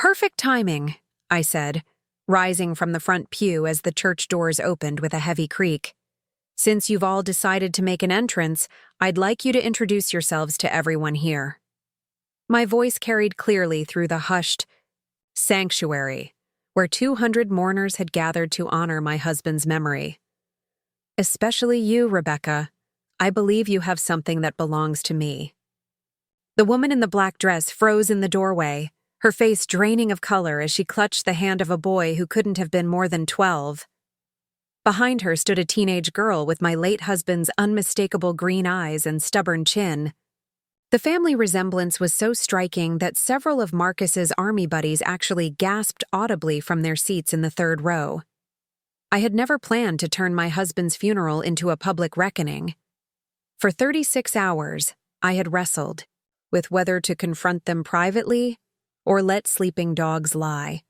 Perfect timing, I said, rising from the front pew as the church doors opened with a heavy creak. Since you've all decided to make an entrance, I'd like you to introduce yourselves to everyone here. My voice carried clearly through the hushed sanctuary, where 200 mourners had gathered to honor my husband's memory. Especially you, Rebecca. I believe you have something that belongs to me. The woman in the black dress froze in the doorway, her face draining of color as she clutched the hand of a boy who couldn't have been more than 12. Behind her stood a teenage girl with my late husband's unmistakable green eyes and stubborn chin. The family resemblance was so striking that several of Marcus's army buddies actually gasped audibly from their seats in the third row. I had never planned to turn my husband's funeral into a public reckoning. For 36 hours, I had wrestled with whether to confront them privately or let sleeping dogs lie.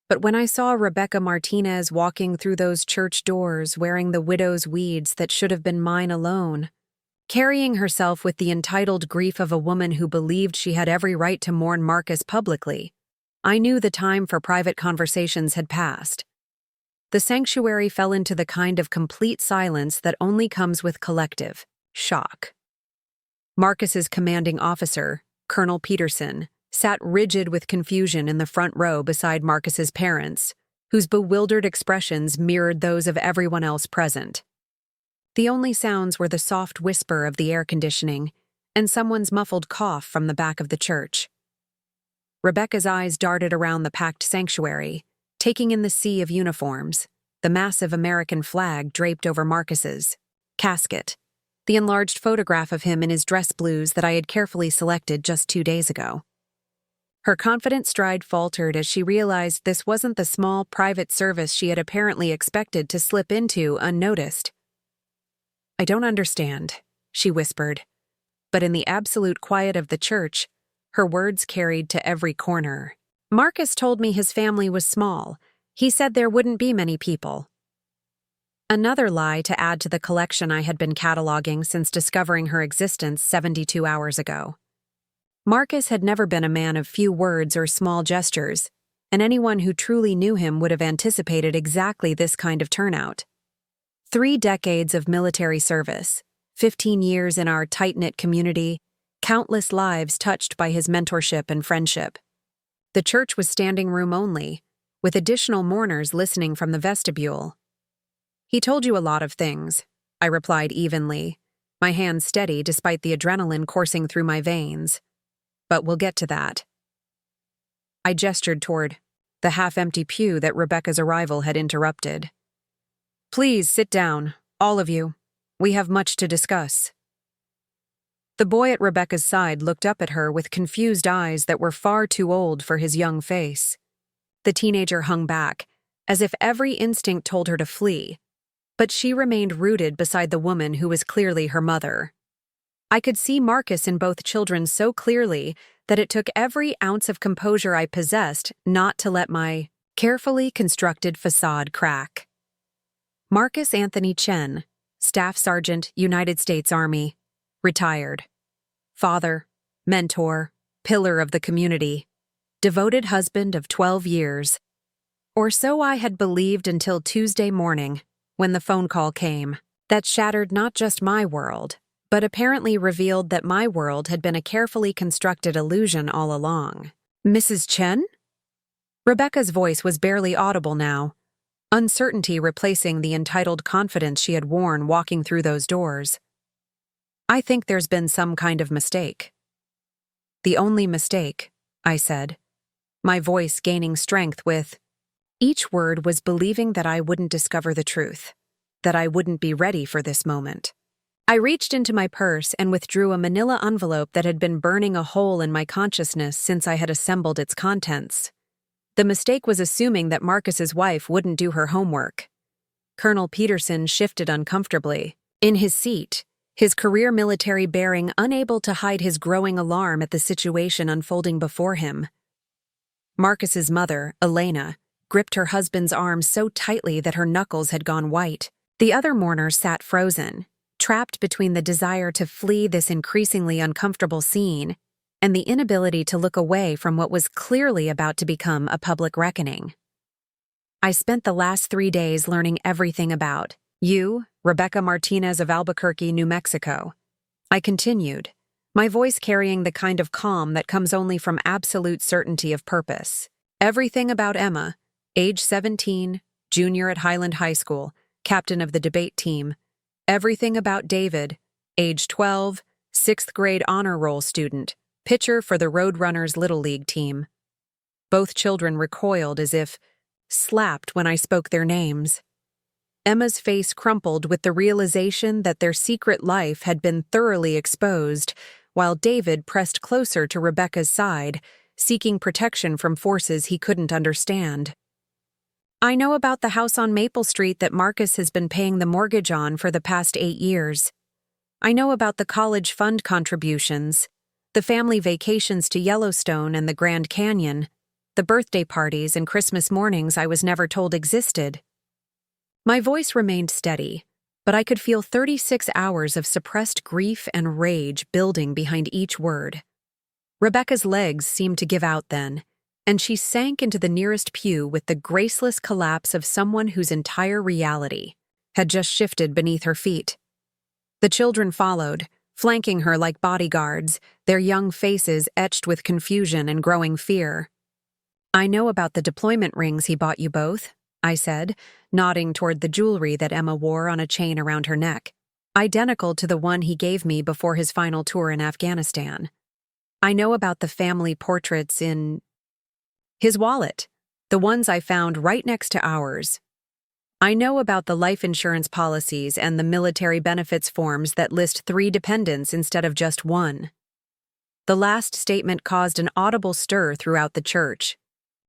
But when I saw Rebecca Martinez walking through those church doors wearing the widow's weeds that should have been mine alone, carrying herself with the entitled grief of a woman who believed she had every right to mourn Marcus publicly, I knew the time for private conversations had passed. The sanctuary fell into the kind of complete silence that only comes with collective shock. Marcus's commanding officer, Colonel Peterson, sat rigid with confusion in the front row beside Marcus's parents, whose bewildered expressions mirrored those of everyone else present. The only sounds were the soft whisper of the air conditioning and someone's muffled cough from the back of the church. Rebecca's eyes darted around the packed sanctuary, taking in the sea of uniforms, the massive American flag draped over Marcus's casket, the enlarged photograph of him in his dress blues that I had carefully selected just 2 days ago. Her confident stride faltered as she realized this wasn't the small private service she had apparently expected to slip into unnoticed. "I don't understand," she whispered, but in the absolute quiet of the church, her words carried to every corner. "Marcus told me his family was small. He said there wouldn't be many people." Another lie to add to the collection I had been cataloging since discovering her existence 72 hours ago. Marcus had never been a man of few words or small gestures, and anyone who truly knew him would have anticipated exactly this kind of turnout. 3 decades of military service, 15 years in our tight-knit community, countless lives touched by his mentorship and friendship. The church was standing room only, with additional mourners listening from the vestibule. "He told you a lot of things," I replied evenly, my hands steady despite the adrenaline coursing through my veins. "But we'll get to that." I gestured toward the half-empty pew that Rebecca's arrival had interrupted. "Please sit down, all of you. We have much to discuss." The boy at Rebecca's side looked up at her with confused eyes that were far too old for his young face. The teenager hung back, as if every instinct told her to flee, but she remained rooted beside the woman who was clearly her mother. I could see Marcus in both children so clearly that it took every ounce of composure I possessed not to let my carefully constructed facade crack. Marcus Anthony Chen, Staff Sergeant, United States Army, retired. Father, mentor, pillar of the community, devoted husband of 12 years. Or so I had believed until Tuesday morning, when the phone call came, that shattered not just my world, but apparently revealed that my world had been a carefully constructed illusion all along. "Mrs. Chen?" Rebecca's voice was barely audible now, uncertainty replacing the entitled confidence she had worn walking through those doors. "I think there's been some kind of mistake." "The only mistake," I said, my voice gaining strength with each word was believing that I wouldn't discover the truth, that I wouldn't be ready for this moment. I reached into my purse and withdrew a manila envelope that had been burning a hole in my consciousness since I had assembled its contents. The mistake was assuming that Marcus's wife wouldn't do her homework. Colonel Peterson shifted uncomfortably. In his seat, his career military bearing unable to hide his growing alarm at the situation unfolding before him. Marcus's mother, Elena, gripped her husband's arm so tightly that her knuckles had gone white. The other mourners sat frozen, trapped between the desire to flee this increasingly uncomfortable scene and the inability to look away from what was clearly about to become a public reckoning. I spent the last 3 days learning everything about you, Rebecca Martinez of Albuquerque, New Mexico. I continued, my voice carrying the kind of calm that comes only from absolute certainty of purpose. Everything about Emma, age 17, junior at Highland High School, captain of the debate team. Everything about David, age 12, 6th grade honor roll student, pitcher for the Roadrunners Little League team. Both children recoiled as if slapped when I spoke their names. Emma's face crumpled with the realization that their secret life had been thoroughly exposed, while David pressed closer to Rebecca's side, seeking protection from forces he couldn't understand. I know about the house on Maple Street that Marcus has been paying the mortgage on for the past 8 years. I know about the college fund contributions, the family vacations to Yellowstone and the Grand Canyon, the birthday parties and Christmas mornings I was never told existed. My voice remained steady, but I could feel 36 hours of suppressed grief and rage building behind each word. Rebecca's legs seemed to give out then, and she sank into the nearest pew with the graceless collapse of someone whose entire reality had just shifted beneath her feet. The children followed, flanking her like bodyguards, their young faces etched with confusion and growing fear. I know about the deployment rings he bought you both, I said, nodding toward the jewelry that Emma wore on a chain around her neck, identical to the one he gave me before his final tour in Afghanistan. I know about the family portraits in his wallet, the ones I found right next to ours. I know about the life insurance policies and the military benefits forms that list 3 dependents instead of just 1. The last statement caused an audible stir throughout the church.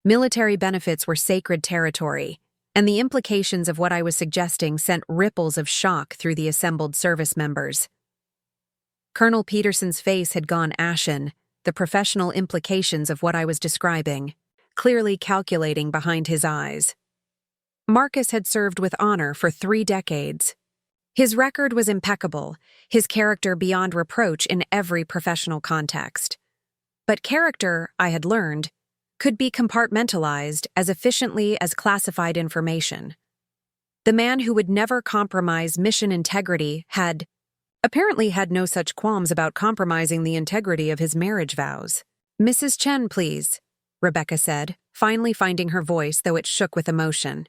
Military benefits were sacred territory, and the implications of what I was suggesting sent ripples of shock through the assembled service members. Colonel Peterson's face had gone ashen, the professional implications of what I was describing, clearly calculating behind his eyes. Marcus had served with honor for 3 decades. His record was impeccable, his character beyond reproach in every professional context. But character, I had learned, could be compartmentalized as efficiently as classified information. The man who would never compromise mission integrity apparently had no such qualms about compromising the integrity of his marriage vows. "Mrs. Chen, please," Rebecca said, finally finding her voice, though it shook with emotion.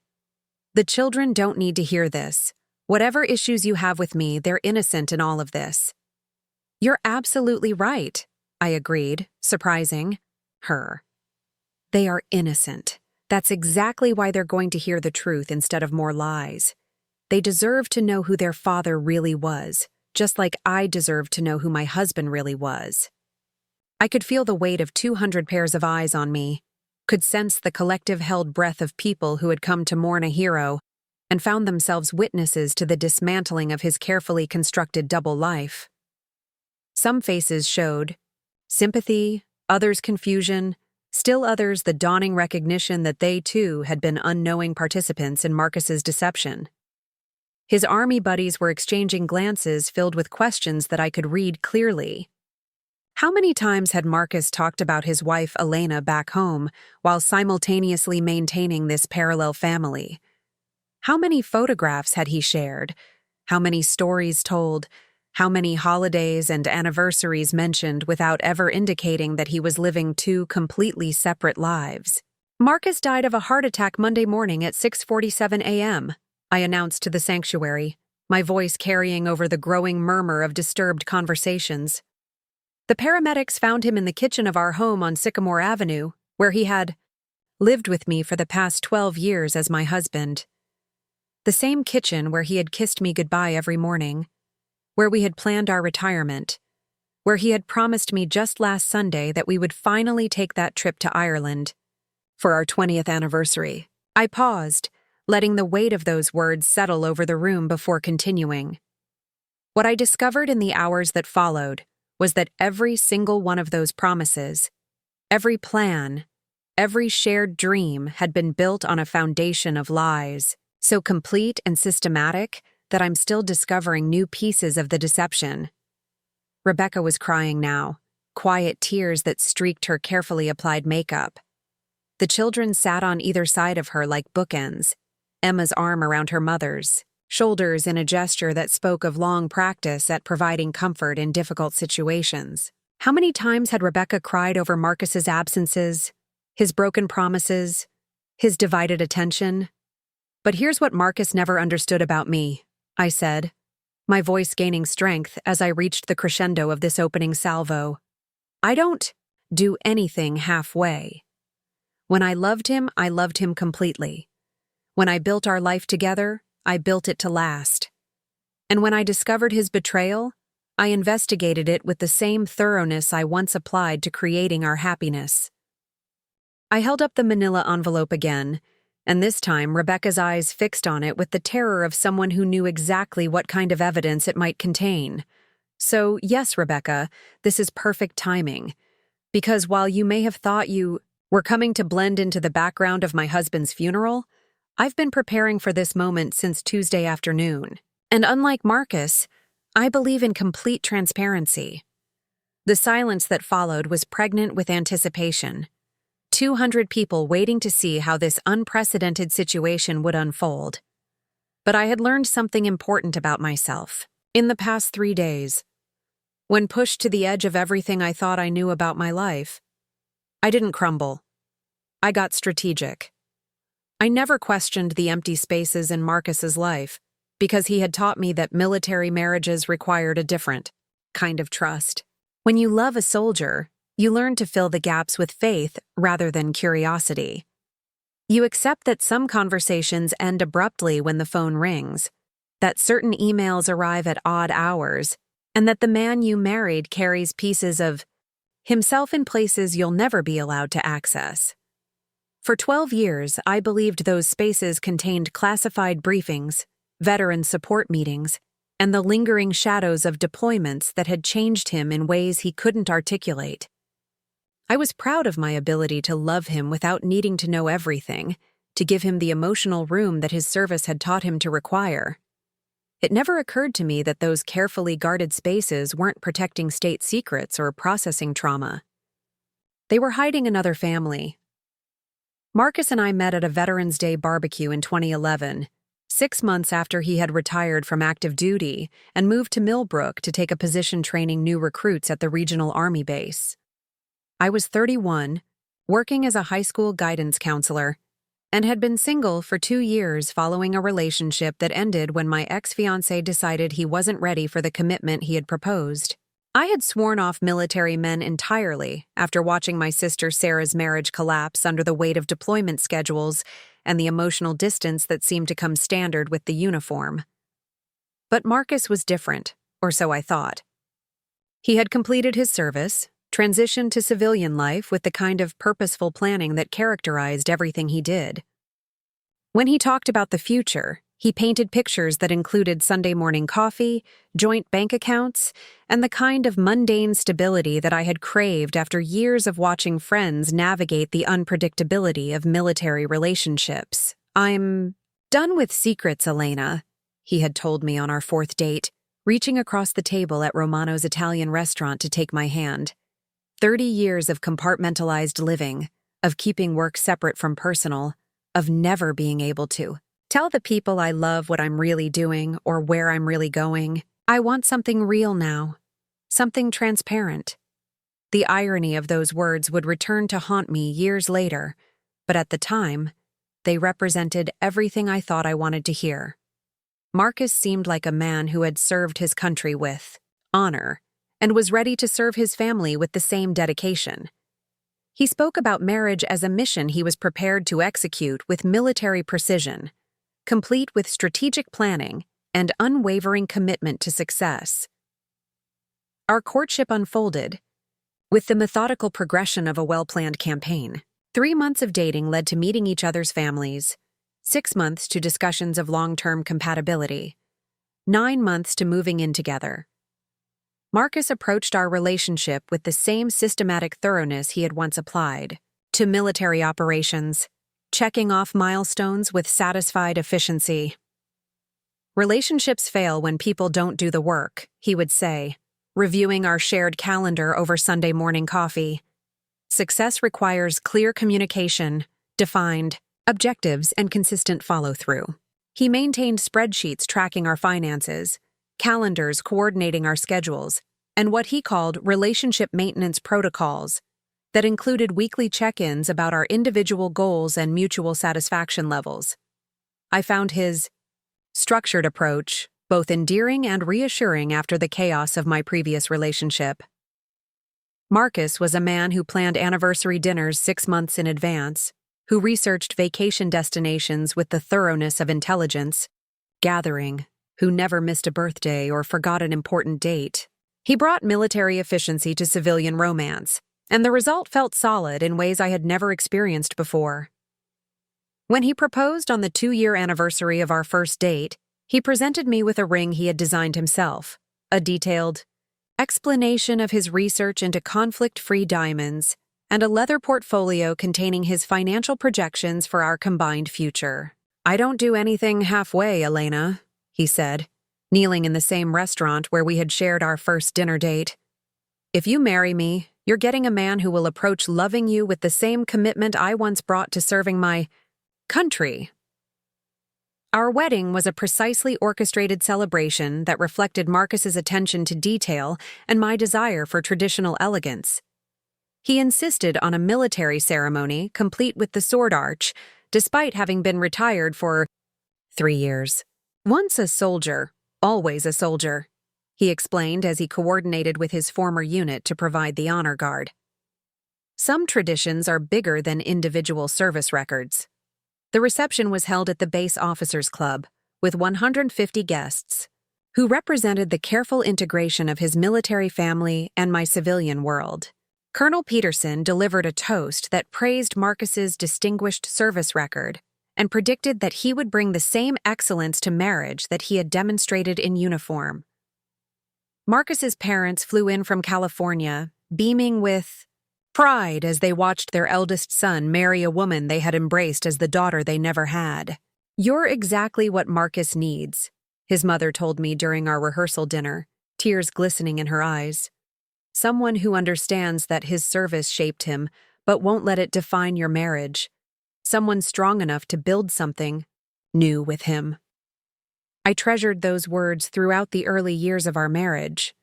"The children don't need to hear this. Whatever issues you have with me, they're innocent in all of this." "You're absolutely right," I agreed, surprising her. "They are innocent. That's exactly why they're going to hear the truth instead of more lies. They deserve to know who their father really was, just like I deserve to know who my husband really was." I could feel the weight of 200 pairs of eyes on me, could sense the collective held breath of people who had come to mourn a hero and found themselves witnesses to the dismantling of his carefully constructed double life. Some faces showed sympathy, others confusion, still others the dawning recognition that they, too, had been unknowing participants in Marcus's deception. His army buddies were exchanging glances filled with questions that I could read clearly. How many times had Marcus talked about his wife Elena back home while simultaneously maintaining this parallel family? How many photographs had he shared? How many stories told? How many holidays and anniversaries mentioned without ever indicating that he was living 2 completely separate lives? "Marcus died of a heart attack Monday morning at 6:47 a.m., I announced to the sanctuary, my voice carrying over the growing murmur of disturbed conversations. The paramedics found him in the kitchen of our home on Sycamore Avenue, where he had lived with me for the past 12 years as my husband. The same kitchen where he had kissed me goodbye every morning, where we had planned our retirement, where he had promised me just last Sunday that we would finally take that trip to Ireland for our 20th anniversary. I paused, letting the weight of those words settle over the room before continuing. What I discovered in the hours that followed was that every single one of those promises, every plan, every shared dream had been built on a foundation of lies, so complete and systematic that I'm still discovering new pieces of the deception. Rebecca was crying now, quiet tears that streaked her carefully applied makeup. The children sat on either side of her like bookends, Emma's arm around her mother's, shoulders in a gesture that spoke of long practice at providing comfort in difficult situations. How many times had Rebecca cried over Marcus's absences, his broken promises, his divided attention? But here's what Marcus never understood about me, I said, my voice gaining strength as I reached the crescendo of this opening salvo. I don't do anything halfway. When I loved him completely. When I built our life together, I built it to last. And when I discovered his betrayal, I investigated it with the same thoroughness I once applied to creating our happiness. I held up the manila envelope again, and this time Rebecca's eyes fixed on it with the terror of someone who knew exactly what kind of evidence it might contain. So, yes, Rebecca, this is perfect timing. Because while you may have thought you were coming to blend into the background of my husband's funeral, I've been preparing for this moment since Tuesday afternoon. And unlike Marcus, I believe in complete transparency. The silence that followed was pregnant with anticipation. 200 people waiting to see how this unprecedented situation would unfold. But I had learned something important about myself in the past 3 days. When pushed to the edge of everything I thought I knew about my life, I didn't crumble. I got strategic. I never questioned the empty spaces in Marcus's life because he had taught me that military marriages required a different kind of trust. When you love a soldier, you learn to fill the gaps with faith rather than curiosity. You accept that some conversations end abruptly when the phone rings, that certain emails arrive at odd hours, and that the man you married carries pieces of himself in places you'll never be allowed to access. For 12 years, I believed those spaces contained classified briefings, veteran support meetings, and the lingering shadows of deployments that had changed him in ways he couldn't articulate. I was proud of my ability to love him without needing to know everything, to give him the emotional room that his service had taught him to require. It never occurred to me that those carefully guarded spaces weren't protecting state secrets or processing trauma. They were hiding another family. Marcus and I met at a Veterans Day barbecue in 2011, 6 months after he had retired from active duty and moved to Millbrook to take a position training new recruits at the regional Army base. I was 31, working as a high school guidance counselor, and had been single for 2 years following a relationship that ended when my ex-fiancé decided he wasn't ready for the commitment he had proposed. I had sworn off military men entirely after watching my sister Sarah's marriage collapse under the weight of deployment schedules and the emotional distance that seemed to come standard with the uniform. But Marcus was different, or so I thought. He had completed his service, transitioned to civilian life with the kind of purposeful planning that characterized everything he did. When he talked about the future, he painted pictures that included Sunday morning coffee, joint bank accounts, and the kind of mundane stability that I had craved after years of watching friends navigate the unpredictability of military relationships. "I'm done with secrets, Elena," he had told me on our 4th date, reaching across the table at Romano's Italian restaurant to take my hand. 30 years of compartmentalized living, of keeping work separate from personal, of never being able to tell the people I love what I'm really doing or where I'm really going. I want something real now, something transparent. The irony of those words would return to haunt me years later, but at the time, they represented everything I thought I wanted to hear. Marcus seemed like a man who had served his country with honor and was ready to serve his family with the same dedication. He spoke about marriage as a mission he was prepared to execute with military precision, complete with strategic planning and unwavering commitment to success. Our courtship unfolded with the methodical progression of a well-planned campaign. 3 months of dating led to meeting each other's families, 6 months to discussions of long-term compatibility, 9 months to moving in together. Marcus approached our relationship with the same systematic thoroughness he had once applied to military operations, checking off milestones with satisfied efficiency. "Relationships fail when people don't do the work," he would say, reviewing our shared calendar over Sunday morning coffee. Success requires clear communication, defined objectives, and consistent follow-through. He maintained spreadsheets tracking our finances, calendars coordinating our schedules, and what he called relationship maintenance protocols that included weekly check-ins about our individual goals and mutual satisfaction levels. I found his structured approach both endearing and reassuring after the chaos of my previous relationship. Marcus was a man who planned anniversary dinners 6 months in advance, who researched vacation destinations with the thoroughness of intelligence, gathering, who never missed a birthday or forgot an important date. He brought military efficiency to civilian romance, and the result felt solid in ways I had never experienced before. When he proposed on the 2-year anniversary of our first date, he presented me with a ring he had designed himself, a detailed explanation of his research into conflict-free diamonds, and a leather portfolio containing his financial projections for our combined future. "I don't do anything halfway, Elena," he said, kneeling in the same restaurant where we had shared our first dinner date. "If you marry me, you're getting a man who will approach loving you with the same commitment I once brought to serving my country." Our wedding was a precisely orchestrated celebration that reflected Marcus's attention to detail and my desire for traditional elegance. He insisted on a military ceremony complete with the sword arch, despite having been retired for 3 years. "Once a soldier, always a soldier," he explained as he coordinated with his former unit to provide the honor guard. Some traditions are bigger than individual service records. The reception was held at the Base Officers Club, with 150 guests, who represented the careful integration of his military family and my civilian world. Colonel Peterson delivered a toast that praised Marcus's distinguished service record and predicted that he would bring the same excellence to marriage that he had demonstrated in uniform. Marcus's parents flew in from California, beaming with pride as they watched their eldest son marry a woman they had embraced as the daughter they never had. "You're exactly what Marcus needs," his mother told me during our rehearsal dinner, tears glistening in her eyes. "Someone who understands that his service shaped him, but won't let it define your marriage. Someone strong enough to build something new with him." I treasured those words throughout the early years of our marriage,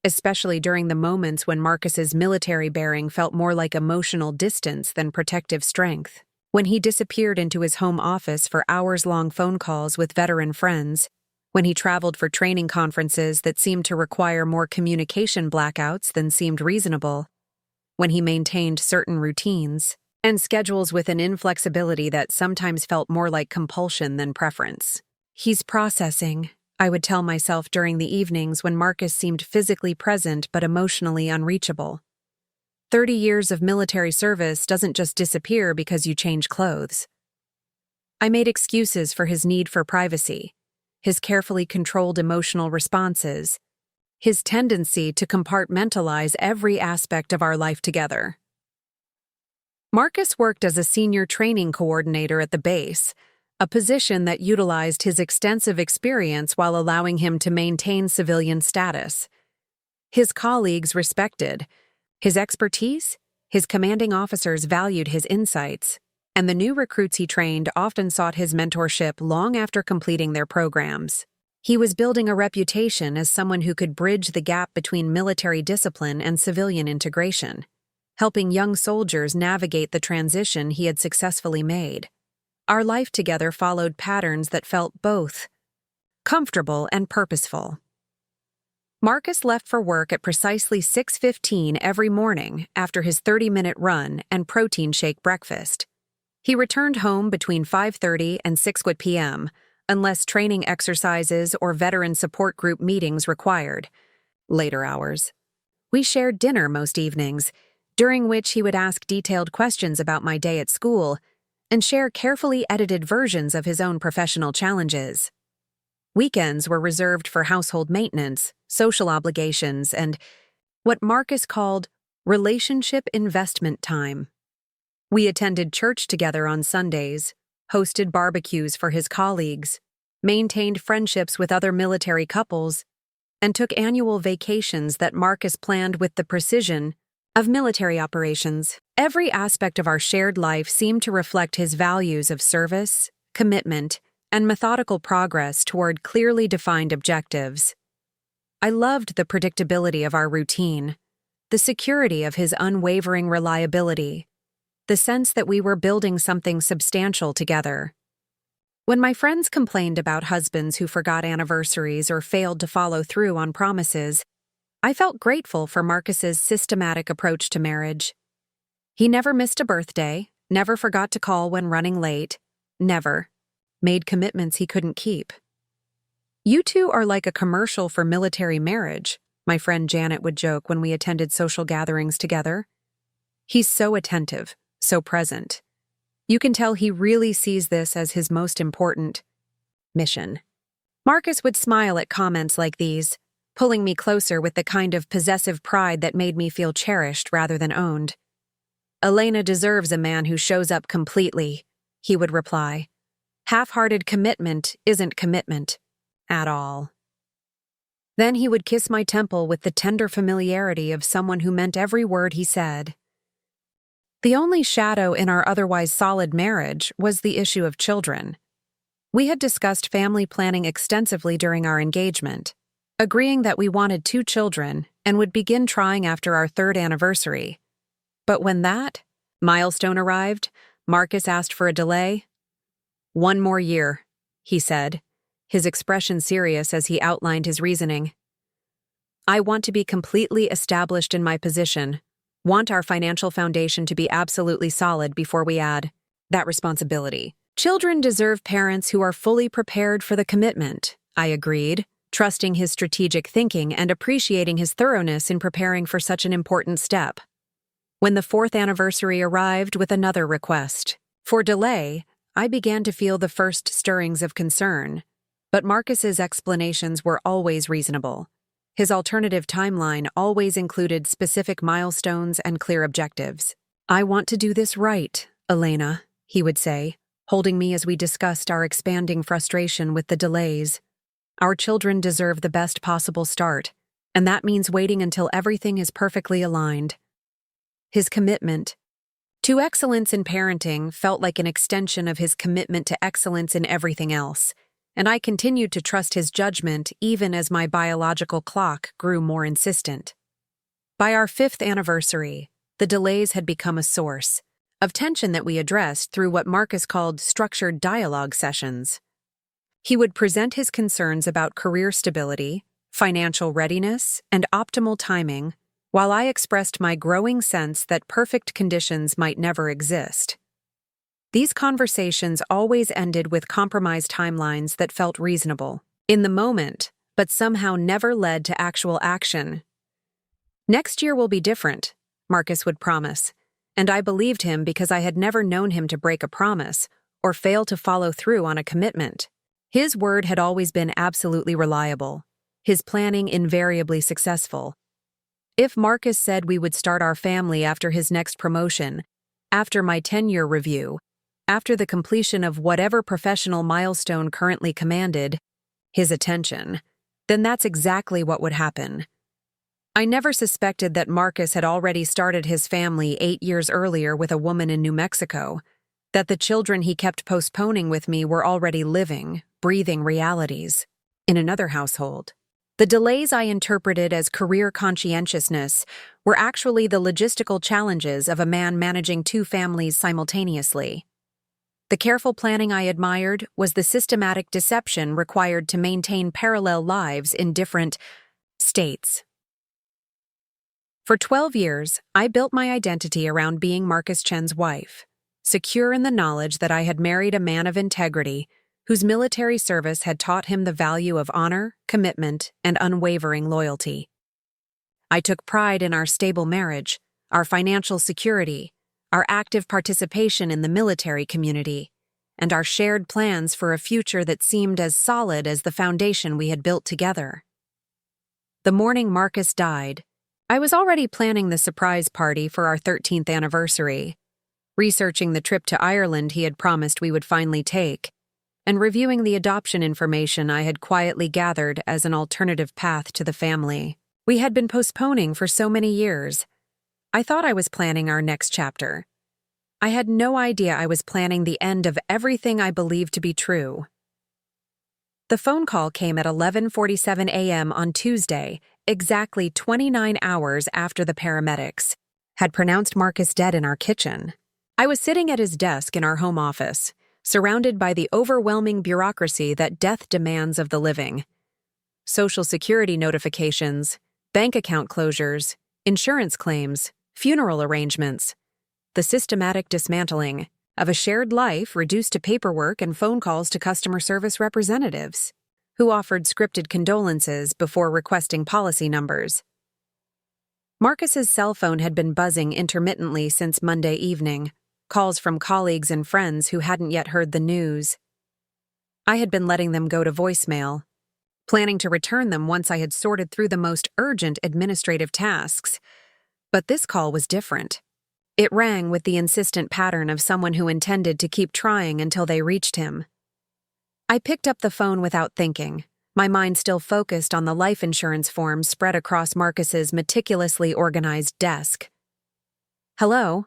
especially during the moments when Marcus's military bearing felt more like emotional distance than protective strength. When he disappeared into his home office for hours-long phone calls with veteran friends, when he traveled for training conferences that seemed to require more communication blackouts than seemed reasonable, when he maintained certain routines and schedules with an inflexibility that sometimes felt more like compulsion than preference. "He's processing," I would tell myself during the evenings when Marcus seemed physically present but emotionally unreachable. 30 years of military service doesn't just disappear because you change clothes. I made excuses for his need for privacy, his carefully controlled emotional responses, his tendency to compartmentalize every aspect of our life together. Marcus worked as a senior training coordinator at the base, a position that utilized his extensive experience while allowing him to maintain civilian status. His colleagues respected his expertise, his commanding officers valued his insights, and the new recruits he trained often sought his mentorship long after completing their programs. He was building a reputation as someone who could bridge the gap between military discipline and civilian integration, helping young soldiers navigate the transition he had successfully made. Our life together followed patterns that felt both comfortable and purposeful. Marcus left for work at precisely 6:15 every morning after his 30-minute run and protein shake breakfast. He returned home between 5:30 and 6 p.m., unless training exercises or veteran support group meetings required. Later hours. We shared dinner most evenings, during which he would ask detailed questions about my day at school and share carefully edited versions of his own professional challenges. Weekends were reserved for household maintenance, social obligations, and what Marcus called relationship investment time. We attended church together on Sundays, hosted barbecues for his colleagues, maintained friendships with other military couples, and took annual vacations that Marcus planned with the precision of military operations. Every aspect of our shared life seemed to reflect his values of service, commitment, and methodical progress toward clearly defined objectives. I loved the predictability of our routine, the security of his unwavering reliability, the sense that we were building something substantial together. When my friends complained about husbands who forgot anniversaries or failed to follow through on promises, I felt grateful for Marcus's systematic approach to marriage. He never missed a birthday, never forgot to call when running late, never made commitments he couldn't keep. "You two are like a commercial for military marriage," my friend Janet would joke when we attended social gatherings together. "He's so attentive, so present. You can tell he really sees this as his most important mission." Marcus would smile at comments like these, pulling me closer with the kind of possessive pride that made me feel cherished rather than owned. "Elena deserves a man who shows up completely," he would reply. "Half-hearted commitment isn't commitment at all." Then he would kiss my temple with the tender familiarity of someone who meant every word he said. The only shadow in our otherwise solid marriage was the issue of children. We had discussed family planning extensively during our engagement, agreeing that we wanted 2 children and would begin trying after our 3rd anniversary. But when that milestone arrived, Marcus asked for a delay. "1 more year," he said, his expression serious as he outlined his reasoning. "I want to be completely established in my position, want our financial foundation to be absolutely solid before we add that responsibility. Children deserve parents who are fully prepared for the commitment," I agreed, trusting his strategic thinking and appreciating his thoroughness in preparing for such an important step. When the 4th anniversary arrived with another request for delay, I began to feel the first stirrings of concern. But Marcus's explanations were always reasonable. His alternative timeline always included specific milestones and clear objectives. "I want to do this right, Elena," he would say, holding me as we discussed our expanding frustration with the delays. "Our children deserve the best possible start, and that means waiting until everything is perfectly aligned." His commitment to excellence in parenting felt like an extension of his commitment to excellence in everything else, and I continued to trust his judgment even as my biological clock grew more insistent. By our 5th anniversary, the delays had become a source of tension that we addressed through what Marcus called structured dialogue sessions. He would present his concerns about career stability, financial readiness, and optimal timing, while I expressed my growing sense that perfect conditions might never exist. These conversations always ended with compromise timelines that felt reasonable in the moment, but somehow never led to actual action. "Next year will be different," Marcus would promise, and I believed him because I had never known him to break a promise or fail to follow through on a commitment. His word had always been absolutely reliable, his planning invariably successful. If Marcus said we would start our family after his next promotion, after my tenure review, after the completion of whatever professional milestone currently commanded his attention, then that's exactly what would happen. I never suspected that Marcus had already started his family 8 years earlier with a woman in New Mexico, that the children he kept postponing with me were already living, breathing realities in another household. The delays I interpreted as career conscientiousness were actually the logistical challenges of a man managing 2 families simultaneously. The careful planning I admired was the systematic deception required to maintain parallel lives in different states. For 12 years, I built my identity around being Marcus Chen's wife, secure in the knowledge that I had married a man of integrity whose military service had taught him the value of honor, commitment, and unwavering loyalty. I took pride in our stable marriage, our financial security, our active participation in the military community, and our shared plans for a future that seemed as solid as the foundation we had built together. The morning Marcus died, I was already planning the surprise party for our 13th anniversary, researching the trip to Ireland he had promised we would finally take, and reviewing the adoption information I had quietly gathered as an alternative path to the family we had been postponing for so many years. I thought I was planning our next chapter. I had no idea I was planning the end of everything I believed to be true. The phone call came at 11:47 a.m. on Tuesday, exactly 29 hours after the paramedics had pronounced Marcus dead in our kitchen. I was sitting at his desk in our home office, surrounded by the overwhelming bureaucracy that death demands of the living. Social Security notifications, bank account closures, insurance claims, funeral arrangements. The systematic dismantling of a shared life reduced to paperwork and phone calls to customer service representatives, who offered scripted condolences before requesting policy numbers. Marcus's cell phone had been buzzing intermittently since Monday evening, calls from colleagues and friends who hadn't yet heard the news. I had been letting them go to voicemail, planning to return them once I had sorted through the most urgent administrative tasks. But this call was different. It rang with the insistent pattern of someone who intended to keep trying until they reached him. I picked up the phone without thinking, my mind still focused on the life insurance forms spread across Marcus's meticulously organized desk. "Hello?"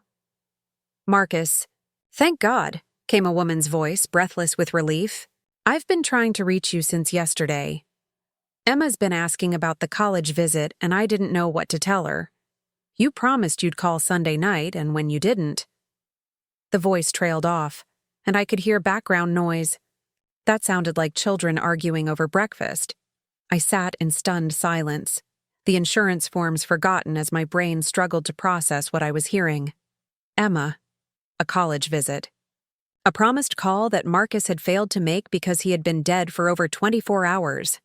"Marcus." "Thank God," came a woman's voice, breathless with relief. "I've been trying to reach you since yesterday. Emma's been asking about the college visit, and I didn't know what to tell her. You promised you'd call Sunday night, and when you didn't..." The voice trailed off, and I could hear background noise. That sounded like children arguing over breakfast. I sat in stunned silence, the insurance forms forgotten as my brain struggled to process what I was hearing. Emma. A college visit. A promised call that Marcus had failed to make because he had been dead for over 24 hours.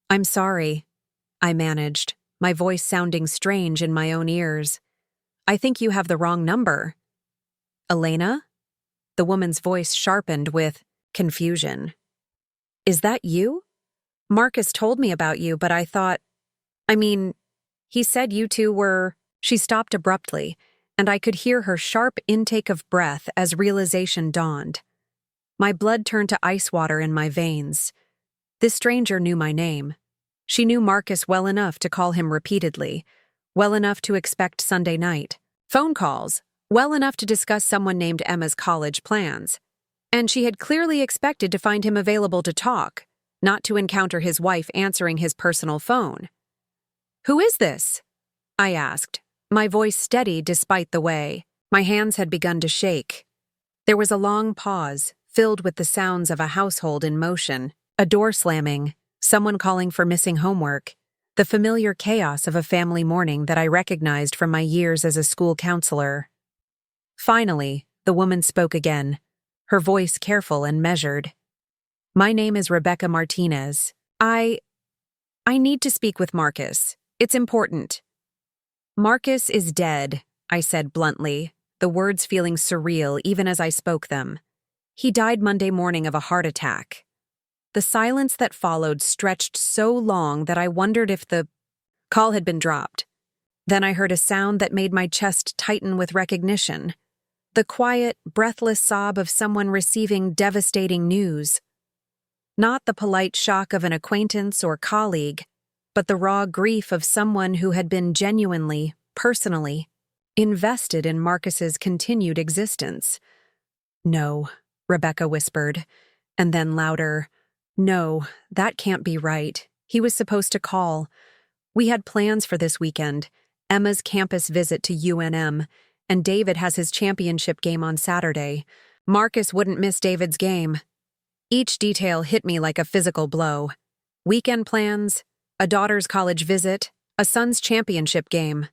"I'm sorry," I managed, my voice sounding strange in my own ears. "I think you have the wrong number." "Elena?" The woman's voice sharpened with confusion. "Is that you? Marcus told me about you, but I thought... he said you two were..." She stopped abruptly, and I could hear her sharp intake of breath as realization dawned. My blood turned to ice water in my veins. This stranger knew my name. She knew Marcus well enough to call him repeatedly, well enough to expect Sunday night phone calls, well enough to discuss someone named Emma's college plans. And she had clearly expected to find him available to talk, not to encounter his wife answering his personal phone. "Who is this?" I asked, my voice steady despite the way. My hands had begun to shake. There was a long pause, filled with the sounds of a household in motion, a door slamming, someone calling for missing homework, the familiar chaos of a family mourning that I recognized from my years as a school counselor. Finally, the woman spoke again, her voice careful and measured. "My name is Rebecca Martinez. I need to speak with Marcus. It's important." "Marcus is dead," I said bluntly, the words feeling surreal even as I spoke them. "He died Monday morning of a heart attack." The silence that followed stretched so long that I wondered if the call had been dropped. Then I heard a sound that made my chest tighten with recognition. The quiet, breathless sob of someone receiving devastating news. Not the polite shock of an acquaintance or colleague, but the raw grief of someone who had been genuinely, personally, invested in Marcus's continued existence. "No," Rebecca whispered, and then louder, "No, that can't be right. He was supposed to call. We had plans for this weekend, Emma's campus visit to UNM, and David has his championship game on Saturday. Marcus wouldn't miss David's game." Each detail hit me like a physical blow. Weekend plans, a daughter's college visit, a son's championship game.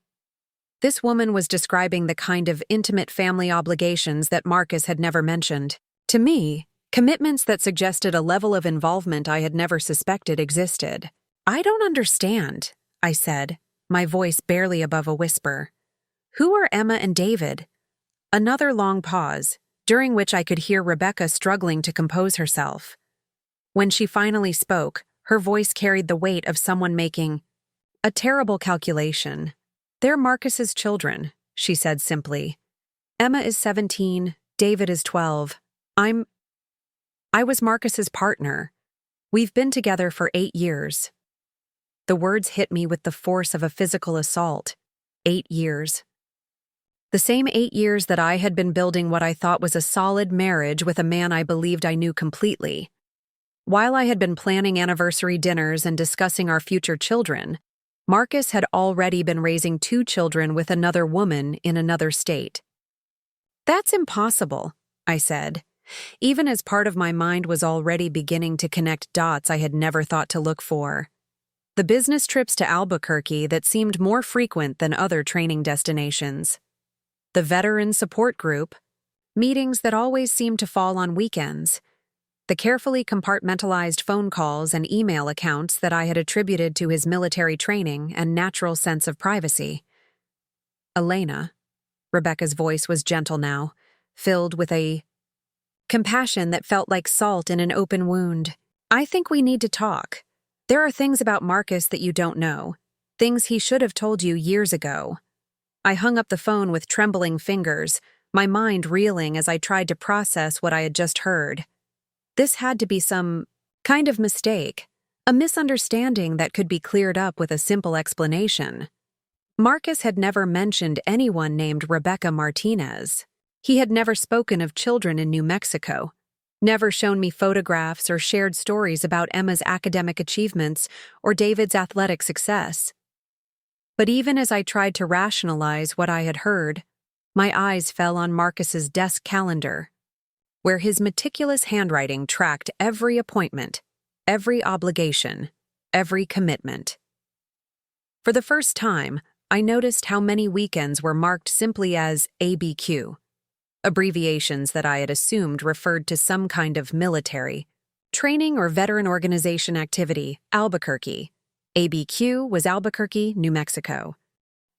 This woman was describing the kind of intimate family obligations that Marcus had never mentioned. To me, commitments that suggested a level of involvement I had never suspected existed. "I don't understand," I said, my voice barely above a whisper. "Who are Emma and David?" Another long pause, during which I could hear Rebecca struggling to compose herself. When she finally spoke, her voice carried the weight of someone making a terrible calculation. "They're Marcus's children," she said simply. "Emma is 17, David is 12. I was Marcus's partner. We've been together for 8 years. The words hit me with the force of a physical assault. 8 years. The same 8 years that I had been building what I thought was a solid marriage with a man I believed I knew completely. While I had been planning anniversary dinners and discussing our future children, Marcus had already been raising 2 children with another woman in another state. "That's impossible," I said, even as part of my mind was already beginning to connect dots I had never thought to look for. The business trips to Albuquerque that seemed more frequent than other training destinations. The veteran support group, meetings that always seemed to fall on weekends. The carefully compartmentalized phone calls and email accounts that I had attributed to his military training and natural sense of privacy. "Elena," Rebecca's voice was gentle now, filled with a compassion that felt like salt in an open wound. "I think we need to talk. There are things about Marcus that you don't know, things he should have told you years ago." I hung up the phone with trembling fingers, my mind reeling as I tried to process what I had just heard. This had to be some kind of mistake, a misunderstanding that could be cleared up with a simple explanation. Marcus had never mentioned anyone named Rebecca Martinez. He had never spoken of children in New Mexico, never shown me photographs or shared stories about Emma's academic achievements or David's athletic success. But even as I tried to rationalize what I had heard, my eyes fell on Marcus's desk calendar, where his meticulous handwriting tracked every appointment, every obligation, every commitment. For the first time, I noticed how many weekends were marked simply as ABQ, abbreviations that I had assumed referred to some kind of military, training or veteran organization activity, Albuquerque. ABQ was Albuquerque, New Mexico.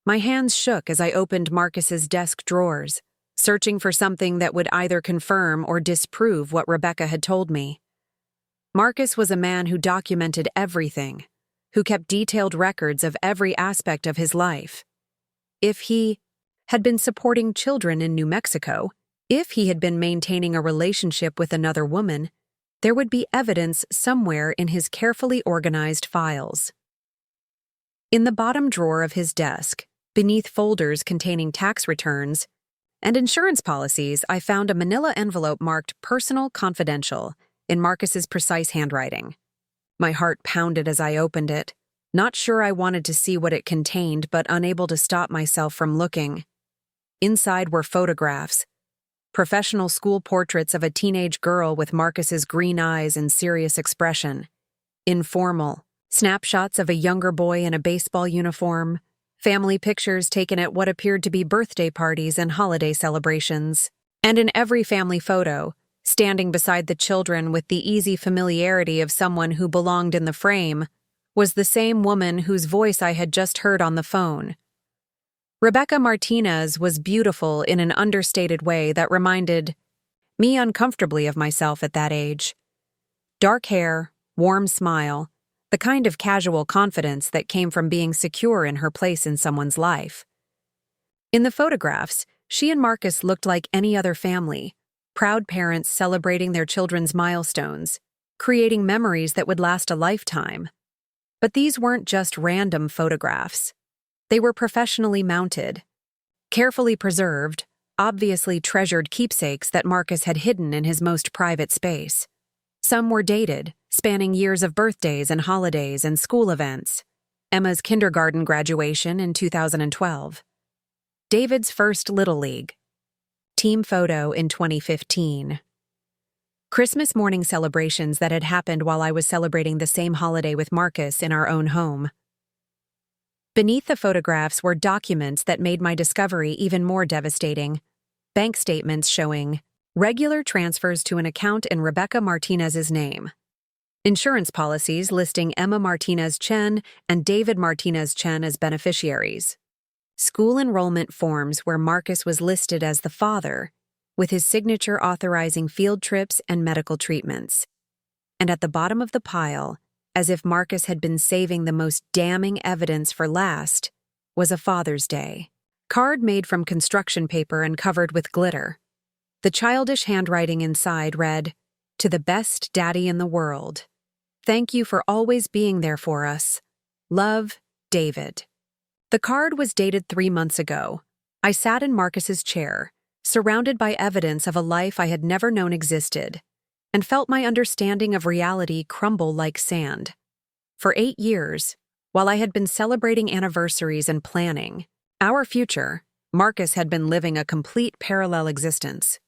My hands shook as I opened Marcus's desk drawers, searching for something that would either confirm or disprove what Rebecca had told me. Marcus was a man who documented everything, who kept detailed records of every aspect of his life. If he had been supporting children in New Mexico, if he had been maintaining a relationship with another woman, there would be evidence somewhere in his carefully organized files. In the bottom drawer of his desk, beneath folders containing tax returns and insurance policies, I found a manila envelope marked Personal Confidential in Marcus's precise handwriting. My heart pounded as I opened it, not sure I wanted to see what it contained, but unable to stop myself from looking. Inside were photographs, professional school portraits of a teenage girl with Marcus's green eyes and serious expression, informal snapshots of a younger boy in a baseball uniform, family pictures taken at what appeared to be birthday parties and holiday celebrations. And in every family photo, standing beside the children with the easy familiarity of someone who belonged in the frame, was the same woman whose voice I had just heard on the phone. Rebecca Martinez was beautiful in an understated way that reminded me uncomfortably of myself at that age. Dark hair, warm smile, the kind of casual confidence that came from being secure in her place in someone's life. In the photographs, she and Marcus looked like any other family, proud parents celebrating their children's milestones, creating memories that would last a lifetime. But these weren't just random photographs. They were professionally mounted, carefully preserved, obviously treasured keepsakes that Marcus had hidden in his most private space. Some were dated, spanning years of birthdays and holidays and school events. Emma's kindergarten graduation in 2012. David's first Little League. Team photo in 2015. Christmas morning celebrations that had happened while I was celebrating the same holiday with Marcus in our own home. Beneath the photographs were documents that made my discovery even more devastating. Bank statements showing regular transfers to an account in Rebecca Martinez's name. Insurance policies listing Emma Martinez Chen and David Martinez Chen as beneficiaries. School enrollment forms where Marcus was listed as the father, with his signature authorizing field trips and medical treatments. And at the bottom of the pile, as if Marcus had been saving the most damning evidence for last, was a Father's Day card made from construction paper and covered with glitter. The childish handwriting inside read, To the best daddy in the world. Thank you for always being there for us. Love, David. The card was dated 3 months ago. I sat in Marcus's chair, surrounded by evidence of a life I had never known existed, and felt my understanding of reality crumble like sand. For 8 years, while I had been celebrating anniversaries and planning our future, Marcus had been living a complete parallel existence.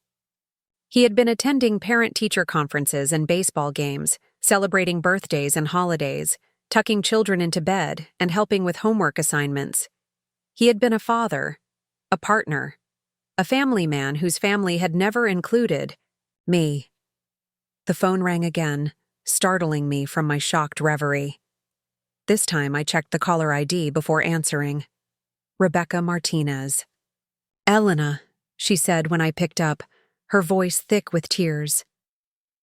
He had been attending parent-teacher conferences and baseball games, celebrating birthdays and holidays, tucking children into bed, and helping with homework assignments. He had been a father, a partner, a family man whose family had never included me. The phone rang again, startling me from my shocked reverie. This time I checked the caller ID before answering. Rebecca Martinez. "Elena," she said when I picked up, her voice thick with tears.